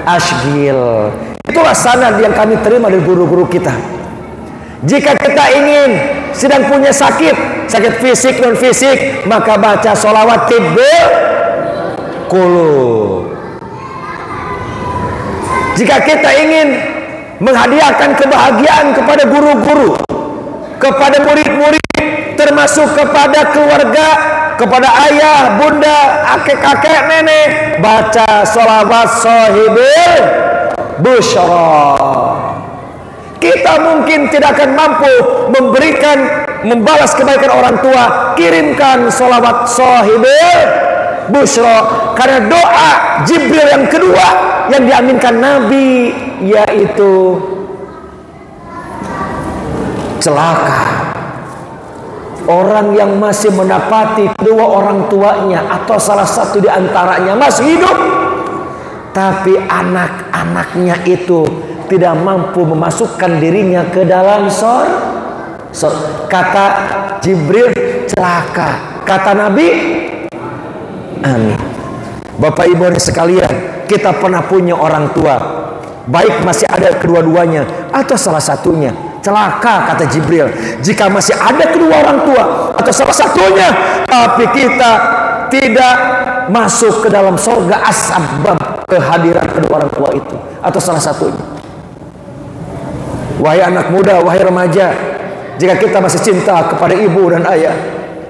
asghil. Itulah sanad yang kami terima dari guru-guru kita. Jika kita ingin sedang punya sakit fisik non fisik, maka baca sholawat tibbul qulub. Jika kita ingin menghadiahkan kebahagiaan kepada guru-guru, kepada murid-murid, termasuk kepada keluarga, kepada ayah, bunda, kakek, nenek, baca sholawat sohibil busyra. Kita mungkin tidak akan mampu membalas kebaikan orang tua, kirimkan sholawat sohibil busyra, karena doa Jibril yang kedua yang diaminkan Nabi, yaitu celaka orang yang masih mendapati kedua orang tuanya atau salah satu di antaranya masih hidup, tapi anak-anaknya itu tidak mampu memasukkan dirinya ke dalam surga. Kata Jibril celaka, kata Nabi amin. Bapak ibu sekalian, kita pernah punya orang tua, baik masih ada kedua-duanya atau salah satunya. Celaka kata Jibril, jika masih ada kedua orang tua atau salah satunya, tapi kita tidak masuk ke dalam surga asbab kehadiran kedua orang tua itu atau salah satunya. Wahai anak muda, wahai remaja, jika kita masih cinta kepada ibu dan ayah,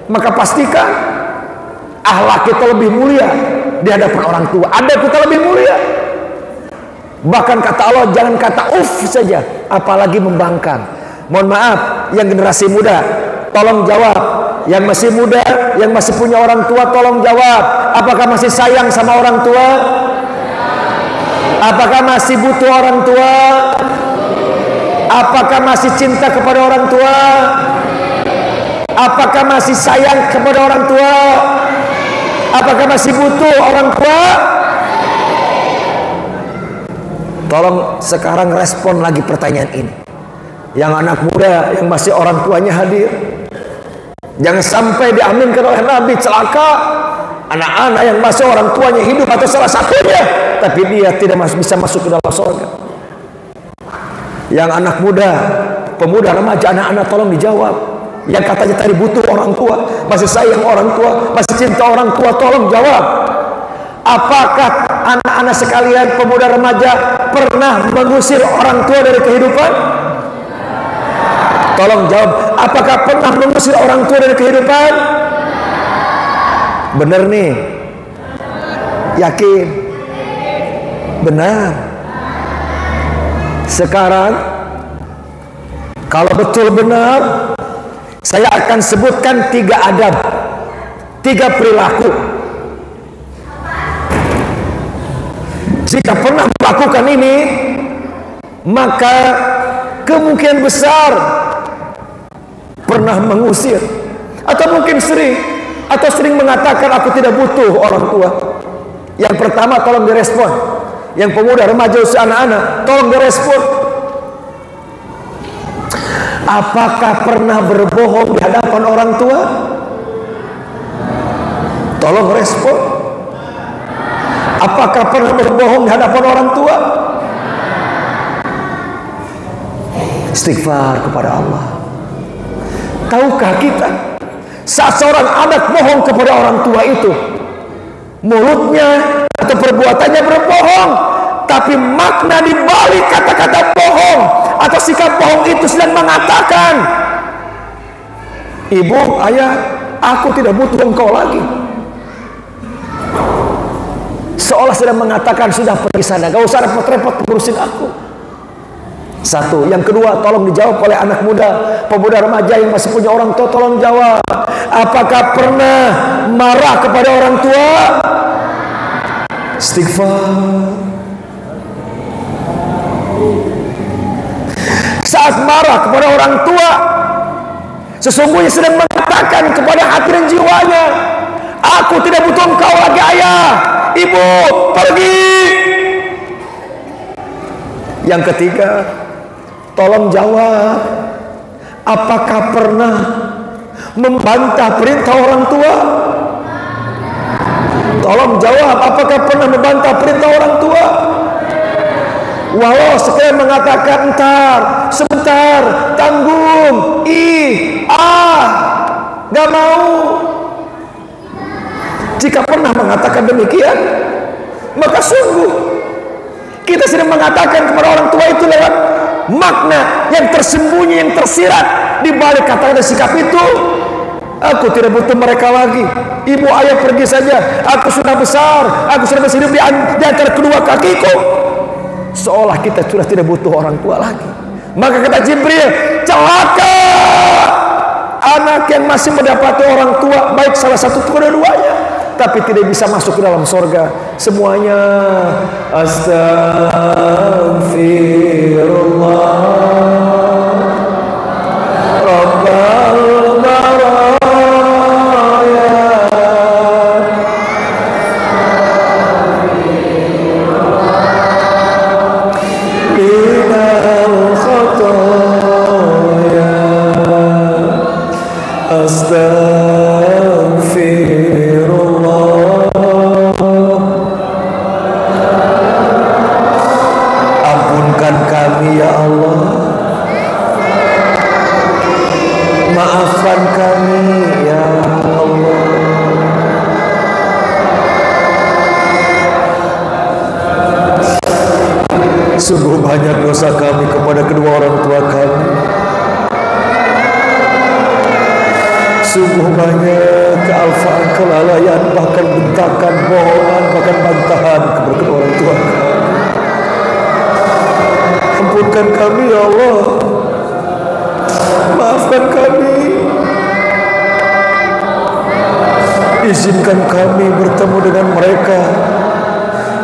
maka pastikan akhlak kita lebih mulia di hadapan orang tua. Adab kita lebih mulia. Bahkan kata Allah, jangan kata uff saja, apalagi membangkang. Mohon maaf, yang generasi muda, tolong jawab. Yang masih muda, yang masih punya orang tua, tolong jawab. Apakah masih sayang sama orang tua? Apakah masih butuh orang tua? Apakah masih cinta kepada orang tua? Apakah masih sayang kepada orang tua? Apakah masih butuh orang tua? Tolong sekarang respon lagi pertanyaan ini. Yang anak muda yang masih orang tuanya hadir, jangan sampai diaminkan oleh Nabi celaka anak-anak yang masih orang tuanya hidup atau salah satunya, tapi dia tidak bisa masuk ke dalam surga. Yang anak muda, pemuda, remaja, anak-anak, tolong dijawab. Yang katanya tadi butuh orang tua, masih sayang orang tua, masih cinta orang tua, tolong jawab. Apakah anak-anak sekalian, pemuda, remaja, pernah mengusir orang tua dari kehidupan? Tolong jawab. Apakah pernah mengusir orang tua dari kehidupan? Benar nih? Yakin? Benar. Sekarang kalau betul benar, saya akan sebutkan 3 adab, 3 perilaku. Jika pernah melakukan ini, maka kemungkinan besar pernah mengusir, atau mungkin sering mengatakan aku tidak butuh orang tua. Yang pertama, tolong direspon. Yang pemuda, remaja, usia anak-anak, tolong direspon. Apakah pernah berbohong di hadapan orang tua? Tolong respon. Apakah pernah berbohong di hadapan orang tua? Istighfar kepada Allah. Tahukah kita, saat seorang anak bohong kepada orang tua itu, mulutnya atau perbuatannya berbohong, tapi makna di balik kata-kata bohong atau sikap bohong itu sedang mengatakan, ibu, ayah, aku tidak butuh engkau lagi. Seolah sedang mengatakan, sudah pergi sana, gak usah repot-repot ngurusin aku. Satu. Yang kedua, tolong dijawab oleh anak muda, pemuda, remaja yang masih punya orang tua, tolong jawab. Apakah pernah marah kepada orang tua? Istighfar. Saat marah kepada orang tua, sesungguhnya sedang mengatakan kepada hati dan jiwanya, aku tidak butuh engkau lagi ayah, ibu, pergi. Yang ketiga, tolong jawab, apakah pernah membantah perintah orang tua? Tolong jawab, apakah pernah membantah perintah orang tua? Walau sekalian mengatakan entar, sebentar, tanggung, gak mau. Jika pernah mengatakan demikian, maka sungguh kita sedang mengatakan kepada orang tua itu lewat makna yang tersembunyi, yang tersirat di balik kata-kata sikap itu. Aku tidak butuh mereka lagi. Ibu ayah pergi saja. Aku sudah besar. Aku sudah berhidup di antara kedua kakiku. Seolah kita sudah tidak butuh orang tua lagi. Maka kata Jibril, celaka anak yang masih mendapati orang tua, baik salah satu atau kedua-duanya, tapi tidak bisa masuk ke dalam surga. Semuanya astagfirullah rabbal astagfirullah. Ampunkan kami ya Allah, maafkan kami ya Allah. Sungguh banyak dosa kami kepada kedua orang tua kami. Sungguh banyak kealfaan, kelalaian, bahkan bentakan, bohongan, bahkan bantahan kepada kedua orang tua kami. Ampunkan kami ya Allah, maafkan kami. Izinkan kami bertemu dengan mereka,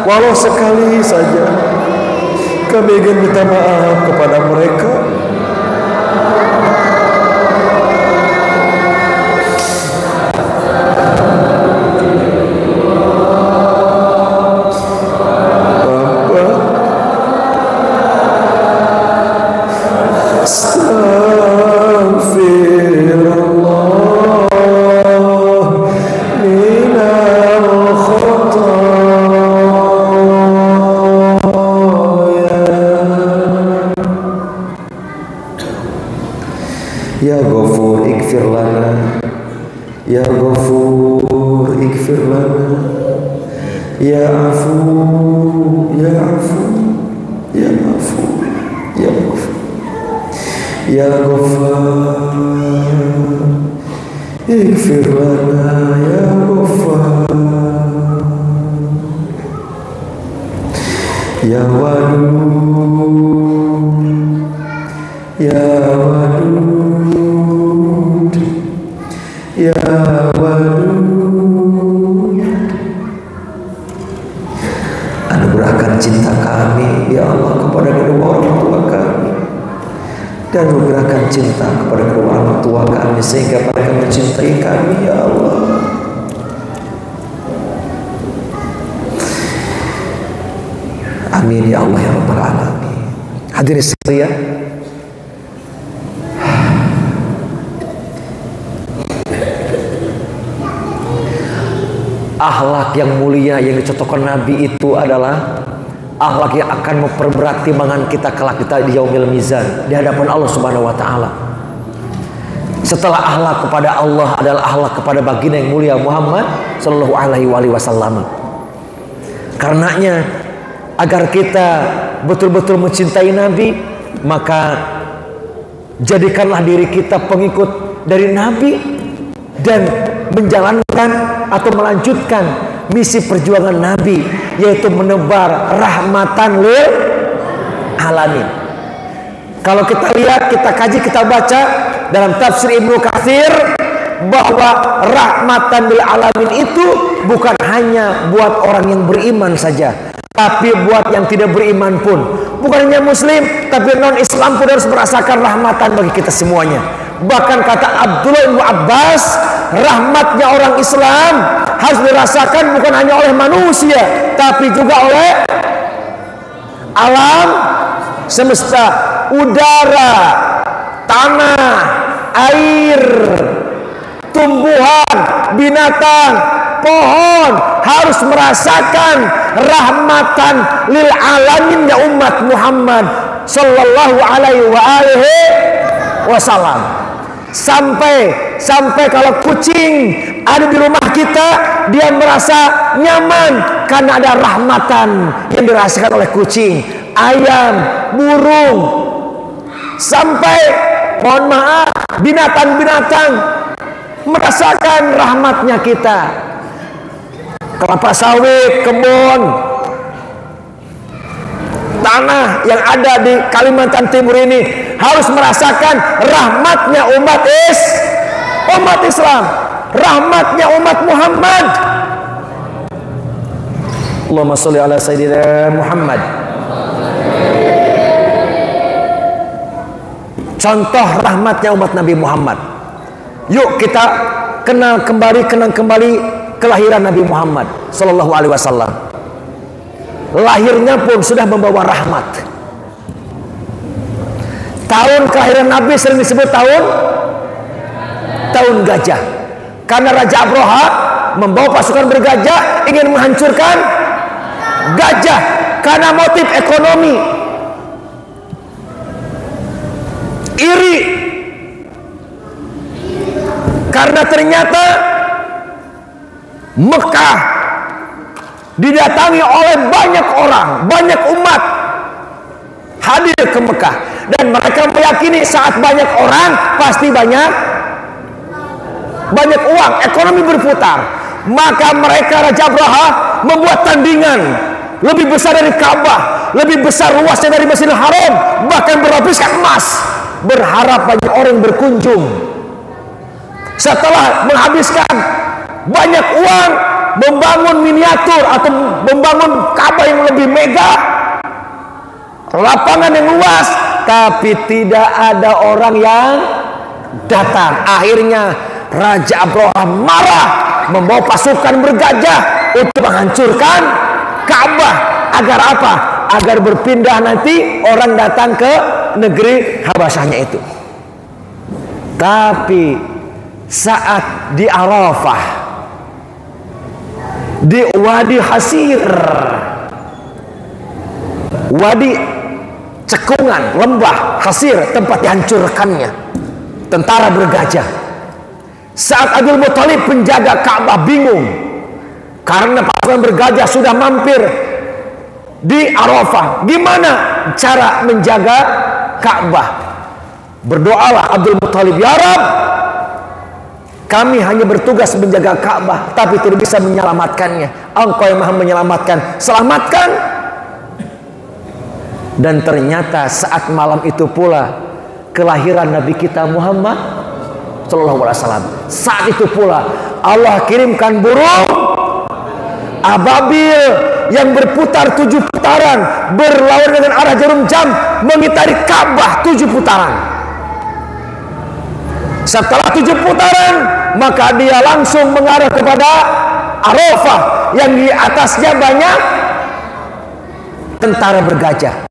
walau sekali saja. Kami ingin minta maaf kepada mereka. Ya Ghafur ighfir lana, Ya Ghafur ighfir lana, Ya Afu, Ya Afu, Ya Afu, Ya Afu, Ya Ghaffar ighfir lana, Ya Ghaffar, Ya Wadud, Ya Wadud, Ya Wadud. Anugerahkan cinta kami ya Allah kepada kedua orang tua kami, dan anugerahkan cinta kepada kedua orang tua kami sehingga mereka mencintai kami ya Allah. Amin ya Allah ya Rabbal Alamin. Hadirin sekalian, akhlak yang mulia yang dicontohkan Nabi itu adalah akhlak yang akan memperberat timbangan kita kelak kita di yaumil mizan, di hadapan Allah Subhanahu wa taala. Setelah akhlak kepada Allah adalah akhlak kepada baginda yang mulia Muhammad sallallahu alaihi wasallam. Karenanya agar kita betul-betul mencintai Nabi, maka jadikanlah diri kita pengikut dari Nabi dan menjalankan atau melanjutkan misi perjuangan Nabi, yaitu menebar rahmatan lil alamin. Kalau kita lihat, kita kaji, kita baca dalam tafsir Ibnu Katsir bahwa rahmatan lil alamin itu bukan hanya buat orang yang beriman saja, tapi buat yang tidak beriman pun. Bukan hanya muslim, tapi non-Islam pun harus merasakan rahmatan bagi kita semuanya. Bahkan kata Abdullah bin Abbas, rahmatnya orang Islam harus dirasakan bukan hanya oleh manusia, tapi juga oleh alam semesta, udara, tanah, air, tumbuhan, binatang, pohon harus merasakan rahmatan lil alamin ya umat Muhammad sallallahu alaihi wa alihi wasallam. Sampai kalau kucing ada di rumah kita, dia merasa nyaman karena ada rahmatan yang dirasakan oleh kucing, ayam, burung, sampai mohon maaf binatang-binatang merasakan rahmatnya kita. Kelapa sawit, kebun, tanah yang ada di Kalimantan Timur ini harus merasakan rahmatnya umat Islam, rahmatnya umat Muhammad. Allahumma sholli ala sayyidina Muhammad. Contoh rahmatnya umat Nabi Muhammad. Yuk kita kenang kembali kelahiran Nabi Muhammad sallallahu alaihi wasallam. Lahirnya pun sudah membawa rahmat. Tahun kelahiran Nabi sering disebut tahun gajah, karena Raja Abroha membawa pasukan bergajah ingin menghancurkan gajah karena motif ekonomi, iri, karena ternyata Mekah didatangi oleh banyak orang, banyak umat hadir ke Mekah, dan mereka meyakini saat banyak orang pasti banyak uang, ekonomi berputar. Maka mereka Raja Abraha membuat tandingan lebih besar dari Ka'bah, lebih besar luasnya dari Masjidil Haram, bahkan berlapiskan emas, berharap banyak orang berkunjung. Setelah menghabiskan banyak uang membangun miniatur atau membangun Ka'bah yang lebih mega, lapangan yang luas, tapi tidak ada orang yang datang. Akhirnya Raja Abraha marah, membawa pasukan bergajah untuk menghancurkan Ka'bah. Agar apa? Agar berpindah nanti orang datang ke negeri Habasyahnya itu. Tapi saat di Arafah, di Wadi Hasir, wadi cekungan, lembah Hasir, tempat dihancurkannya tentara bergajah, saat Abdul Muthalib penjaga Ka'bah bingung karena pasukan bergajah sudah mampir di Arafah, gimana cara menjaga Ka'bah? Berdoalah Abdul Muthalib, ya Rabb, kami hanya bertugas menjaga Ka'bah tapi tidak bisa menyelamatkannya. Engkau yang maha menyelamatkan, selamatkan. Dan ternyata saat malam itu pula kelahiran Nabi kita Muhammad sallallahu alaihi wasallam. Saat itu pula Allah kirimkan burung ababil yang berputar 7 putaran, berlawan dengan arah jarum jam, mengitari Ka'bah 7 putaran. Setelah 7 putaran, maka dia langsung mengarah kepada Arafah yang di atasnya banyak tentara bergajah.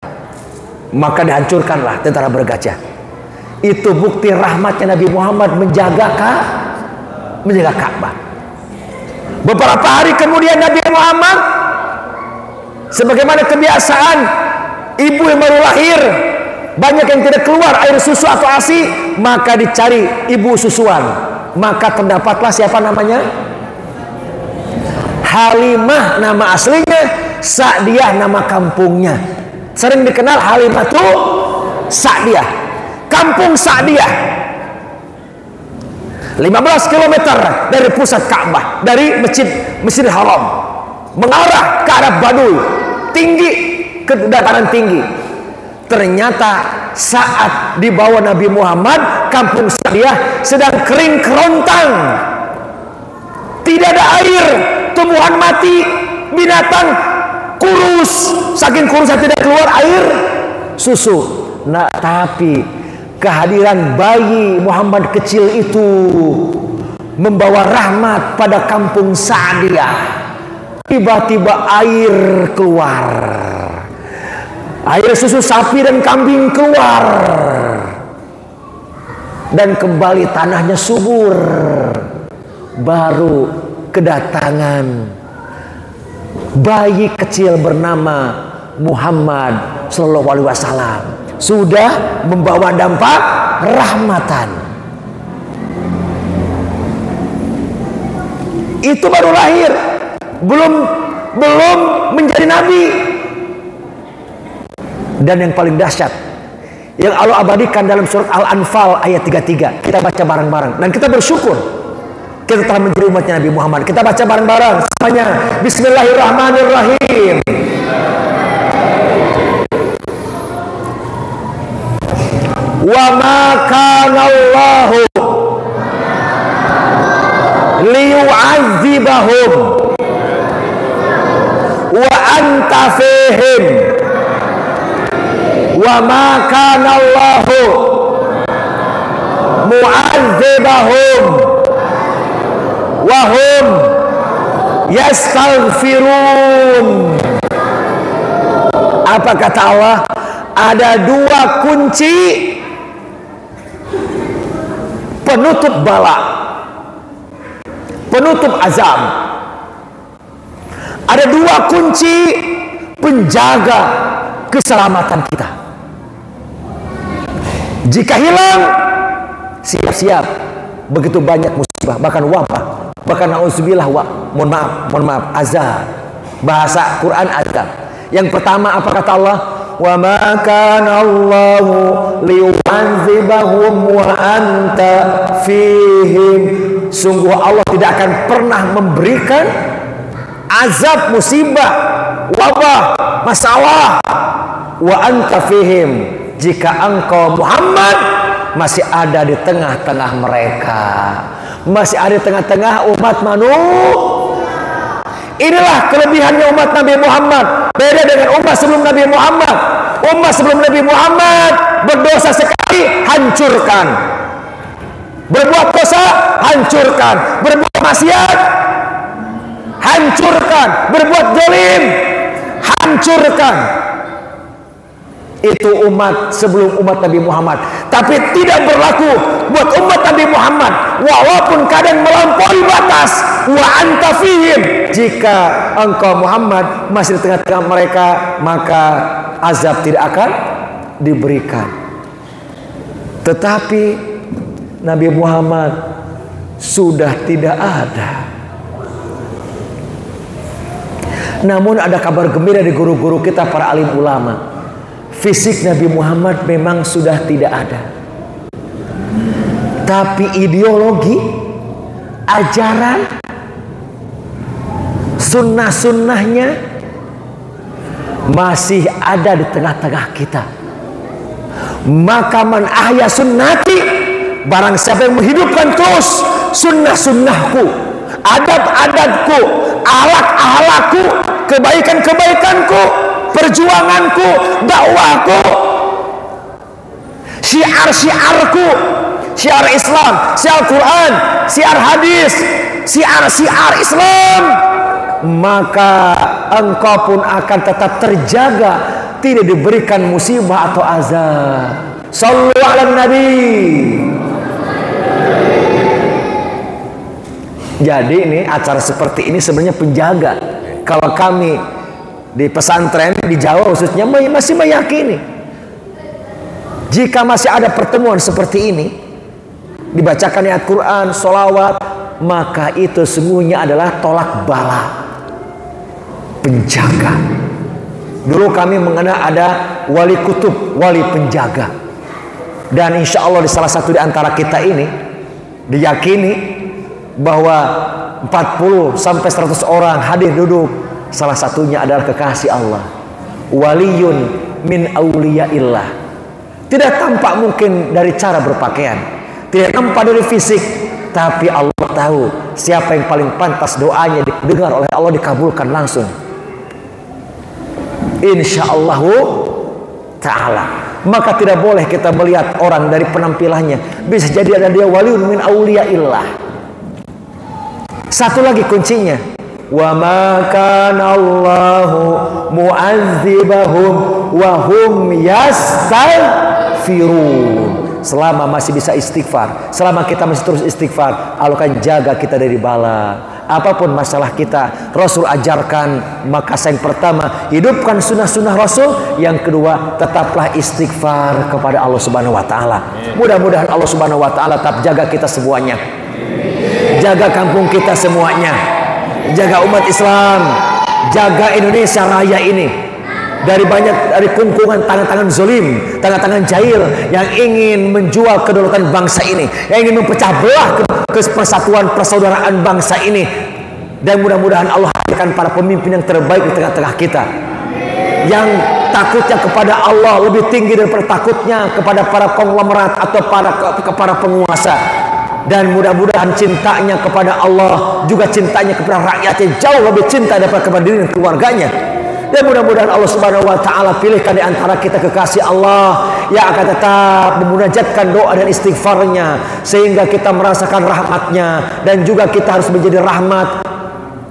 Maka dihancurkanlah tentara bergajah. Itu bukti rahmatnya Nabi Muhammad menjaga Ka'bah. Beberapa hari kemudian Nabi Muhammad, sebagaimana kebiasaan ibu yang baru lahir, banyak yang tidak keluar air susu atau ASI, maka dicari ibu susuan. Maka terdapatlah siapa namanya? Halimah nama aslinya, Sa'diyah nama kampungnya. Sering dikenal Halimatu Sa'diyah. Kampung Sa'diyah 15 km dari pusat Ka'bah, dari Masjidil Haram, mengarah ke arah Baduy, tinggi, ke dataran tinggi. Ternyata saat dibawa Nabi Muhammad, kampung Sa'diyah sedang kering kerontang, tidak ada air, tumbuhan mati, binatang kurus, saking kurusnya tidak keluar air susu. Nah, tapi kehadiran bayi Muhammad kecil itu membawa rahmat pada kampung Sa'diyah. Tiba-tiba air keluar, air susu sapi dan kambing keluar, dan kembali tanahnya subur. Baru kedatangan bayi kecil bernama Muhammad Sallallahu Alaihi Wasallam, sudah membawa dampak rahmatan. Itu baru lahir, belum menjadi nabi. Dan yang paling dahsyat yang Allah abadikan dalam surat Al-Anfal ayat 33, kita baca bareng-bareng dan kita bersyukur kita telah menjadi umatnya Nabi Muhammad. Kita baca bareng-bareng semuanya. Bismillahirrahmanirrahim. Wa ma kana Allahu liyu'adzibahum wa anta fihim wa ma kana Allahu mu'adzibahum wa hum yastaghfirun. Apa kata Allah? Ada dua kunci penutup bala, penutup azab. Ada dua kunci penjaga keselamatan kita. Jika hilang, siap-siap begitu banyak musibah, bahkan wabah, bahkan na'udzubillah, mohon maaf, azab. Bahasa Quran azab. Yang pertama apa kata Allah? Wa ma kana Allahu liyu'adzibahum wa anta fihim. Sungguh Allah tidak akan pernah memberikan azab, musibah, wabah, masalah wa anta fihim, jika engkau Muhammad masih ada di tengah-tengah mereka, masih ada di tengah-tengah umat manusia. Inilah kelebihannya umat Nabi Muhammad, beda dengan umat sebelum Nabi Muhammad. Umat sebelum Nabi Muhammad berdosa sekali, hancurkan. Berbuat dosa, hancurkan. Berbuat maksiat, hancurkan. Berbuat zalim, hancurkan. Itu umat sebelum umat Nabi Muhammad. Tapi tidak berlaku buat umat Nabi Muhammad, walaupun kadang melampaui batas. Wa anta fihim, jika engkau Muhammad masih di tengah-tengah mereka, maka azab tidak akan diberikan. Tetapi Nabi Muhammad sudah tidak ada. Namun ada kabar gembira di guru-guru kita, para alim ulama. Fisik Nabi Muhammad memang sudah tidak ada, tapi ideologi, ajaran, sunnah-sunnahnya masih ada di tengah-tengah kita. Maka man ahya sunnati, barang siapa yang menghidupkan terus sunnah-sunnahku, adab-adabku, akhlak-akhlakku, kebaikan-kebaikanku, perjuanganku, dakwahku, syiar-syiarku, syiar Islam, syiar Quran, syiar hadis, syiar Islam, maka engkau pun akan tetap terjaga, tidak diberikan musibah atau azab. Shallu ala Nabi. Jadi ini acara seperti ini sebenarnya penjaga. Kalau kami di pesantren di Jawa khususnya masih meyakini, jika masih ada pertemuan seperti ini, dibacakan ayat Quran, sholawat, maka itu sungguhnya adalah tolak bala, penjaga. Dulu kami mengenal ada wali kutub, wali penjaga, dan insya Allah di salah satu di antara kita ini diyakini bahwa 40 sampai 100 orang hadir duduk. Salah satunya adalah kekasih Allah, waliyun min auliyaillah. Tidak tampak mungkin dari cara berpakaian, tidak tampak dari fisik, tapi Allah tahu siapa yang paling pantas doanya didengar oleh Allah, dikabulkan langsung, insyaallah ta'ala. Maka tidak boleh kita melihat orang dari penampilannya, bisa jadi ada dia waliyun min auliyaillah. Satu lagi kuncinya, wa ma kana Allahu mu'adzibahum wa hum yastaghfirun. Selama masih bisa istighfar, selama kita masih terus istighfar, Allah akan jaga kita dari bala, apapun masalah kita, Rasul ajarkan. Maka yang pertama, hidupkan sunnah-sunnah Rasul. Yang kedua, tetaplah istighfar kepada Allah Subhanahu wa taala. Mudah-mudahan Allah Subhanahu wa taala tetap jaga kita semuanya. Jaga kampung kita semuanya. Jaga umat Islam. Jaga Indonesia Raya ini dari kungkungan tangan-tangan zolim, tangan-tangan jahil yang ingin menjual kedaulatan bangsa ini, yang ingin memecah belah persatuan persaudaraan bangsa ini. Dan mudah-mudahan Allah hadirkan para pemimpin yang terbaik di tengah-tengah kita, yang takutnya kepada Allah lebih tinggi daripada takutnya kepada para konglomerat atau para penguasa. Dan mudah-mudahan cintanya kepada Allah juga cintanya kepada rakyatnya jauh lebih cinta daripada kepada diri dan keluarganya. Dan mudah-mudahan Allah Subhanahu wa taala pilihkan di antara kita kekasih Allah yang akan tetap memunajatkan doa dan istighfarnya, sehingga kita merasakan rahmatnya. Dan juga kita harus menjadi rahmat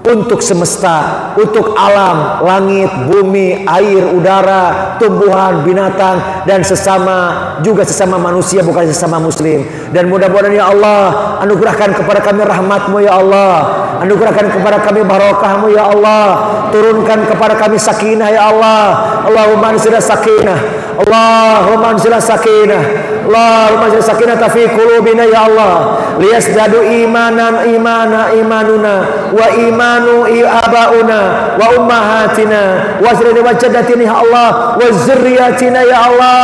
untuk semesta, untuk alam, langit, bumi, air, udara, tumbuhan, binatang, dan sesama manusia, bukan sesama muslim. Dan mudah-mudahan ya Allah, anugerahkan kepada kami rahmat-Mu ya Allah, anugerahkan kepada kami barokah-Mu ya Allah, turunkan kepada kami sakinah ya Allah. Allahumma anzil sakinah, Allahumma anzil sakinah, Allahumma anzil sakinah fi qulubina ya Allah, liyazdadu imanuna wa imanu abauna wa ummahatina wa zurriyyatina wa jaddatina ya Allah wa zurriyyatina ya Allah.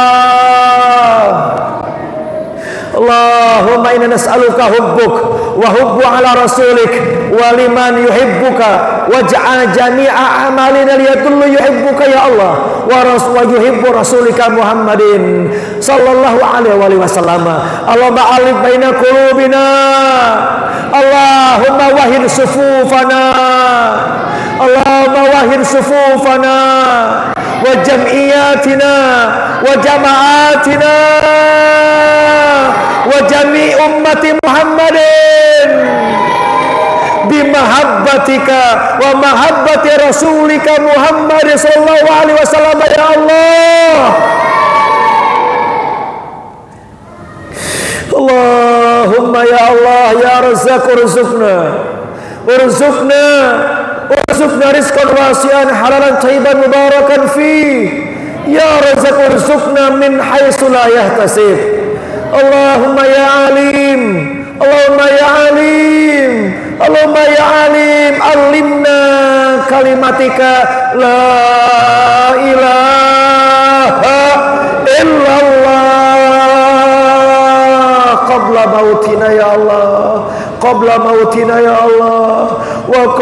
Allahumma inna nas'aluka hubbuk wa hubbu ala rasulik wa liman yuhibbuka waj'al jami'a amalina liyadullu yuhibbuka ya Allah wa yuhibbu rasulika Muhammadin sallallahu alaihi wasallam. Allahumma alif baina qulubina, Allahumma wahid sufufana, Allahumma wahid sufufana wa jam'iyatina wa jama'atina wa jami' ummati Muhammadin bimahabbatika wa mahabbati rasulika Muhammad sallallahu alaihi wasallam ya Allah. Allahumma ya Allah ya Razzaq urzuqna rizqan wasi'an halalan thayyiban mubarakan fi. Ya Razzaq urzuqna min haitsu la yahtasib. Allahumma ya alim, Allahumma ya alim, Allahumma ya alim, alimna kalimatika la ilaha illallah qabla mautina ya Allah, qabla mautina ya Allah, wa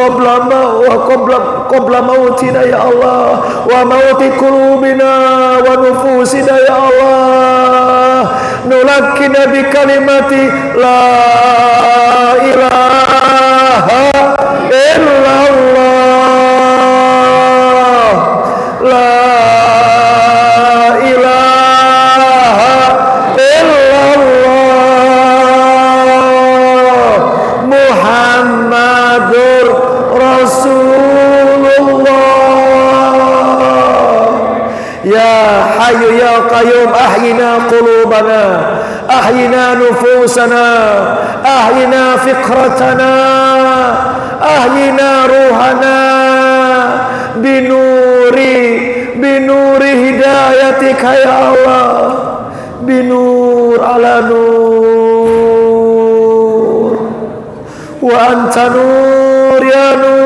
qabla mautina ya Allah, wa mauti qulubina wa nufusina ya Allah. Nulakkina bi kalimati la ilaha illallah, la ilaha illallah, Muhammadur Rasulullah. Ya Hayyu ya Qayyum ahyina qulubana, ahyina nufusana, ahyina fikratana, ahyina ruhana binuri hidayatika ya Allah, binur ala nur wa anta nur ya nur.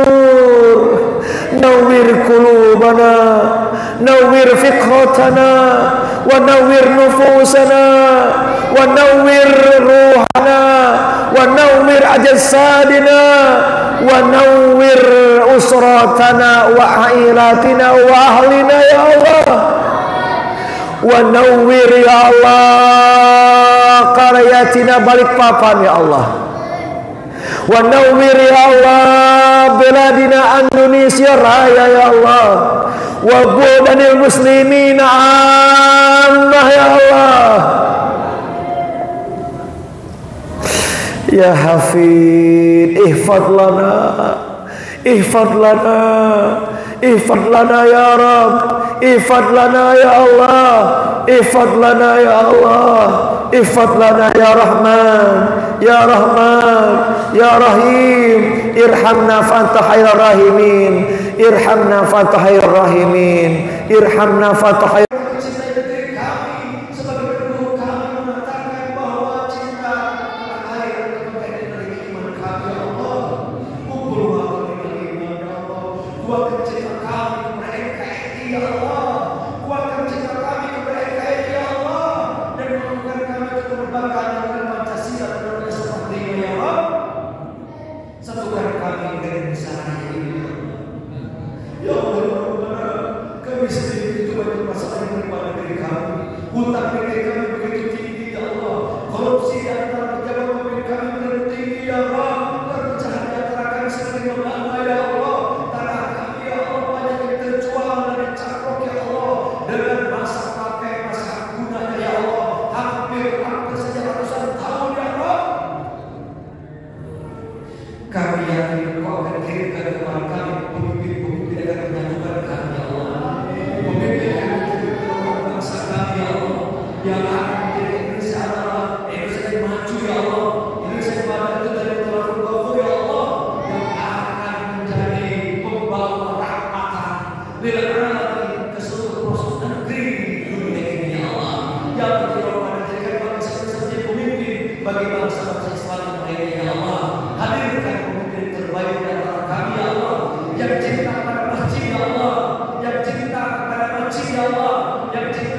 Nawwir qulubana, nawwir fikratana, wa nawwir nufusana, wa nawwir ruhana, wa nawwir ajsadina, wa nawwir usratana wa ailatina wa ahlina ya Allah. Wa nawwir ya Allah qaryatina Balikpapan ya Allah. Wa nawwir ya Allah beladina Indonesia Raya ya Allah. Wa budanil muslimina ammah ya Allah. Ya Hafid ihfad lana, ihfad lana, ihfad lana ya Rabb, ihfad lana ya Allah, ihfad lana ya Allah, ihfad lana ya Rahman, ya Rahman, ya Rahim, irhamna fa anta khairur rahimin, irhamna fa anta khairur rahimin, irhamna fa anta khairur yang cinta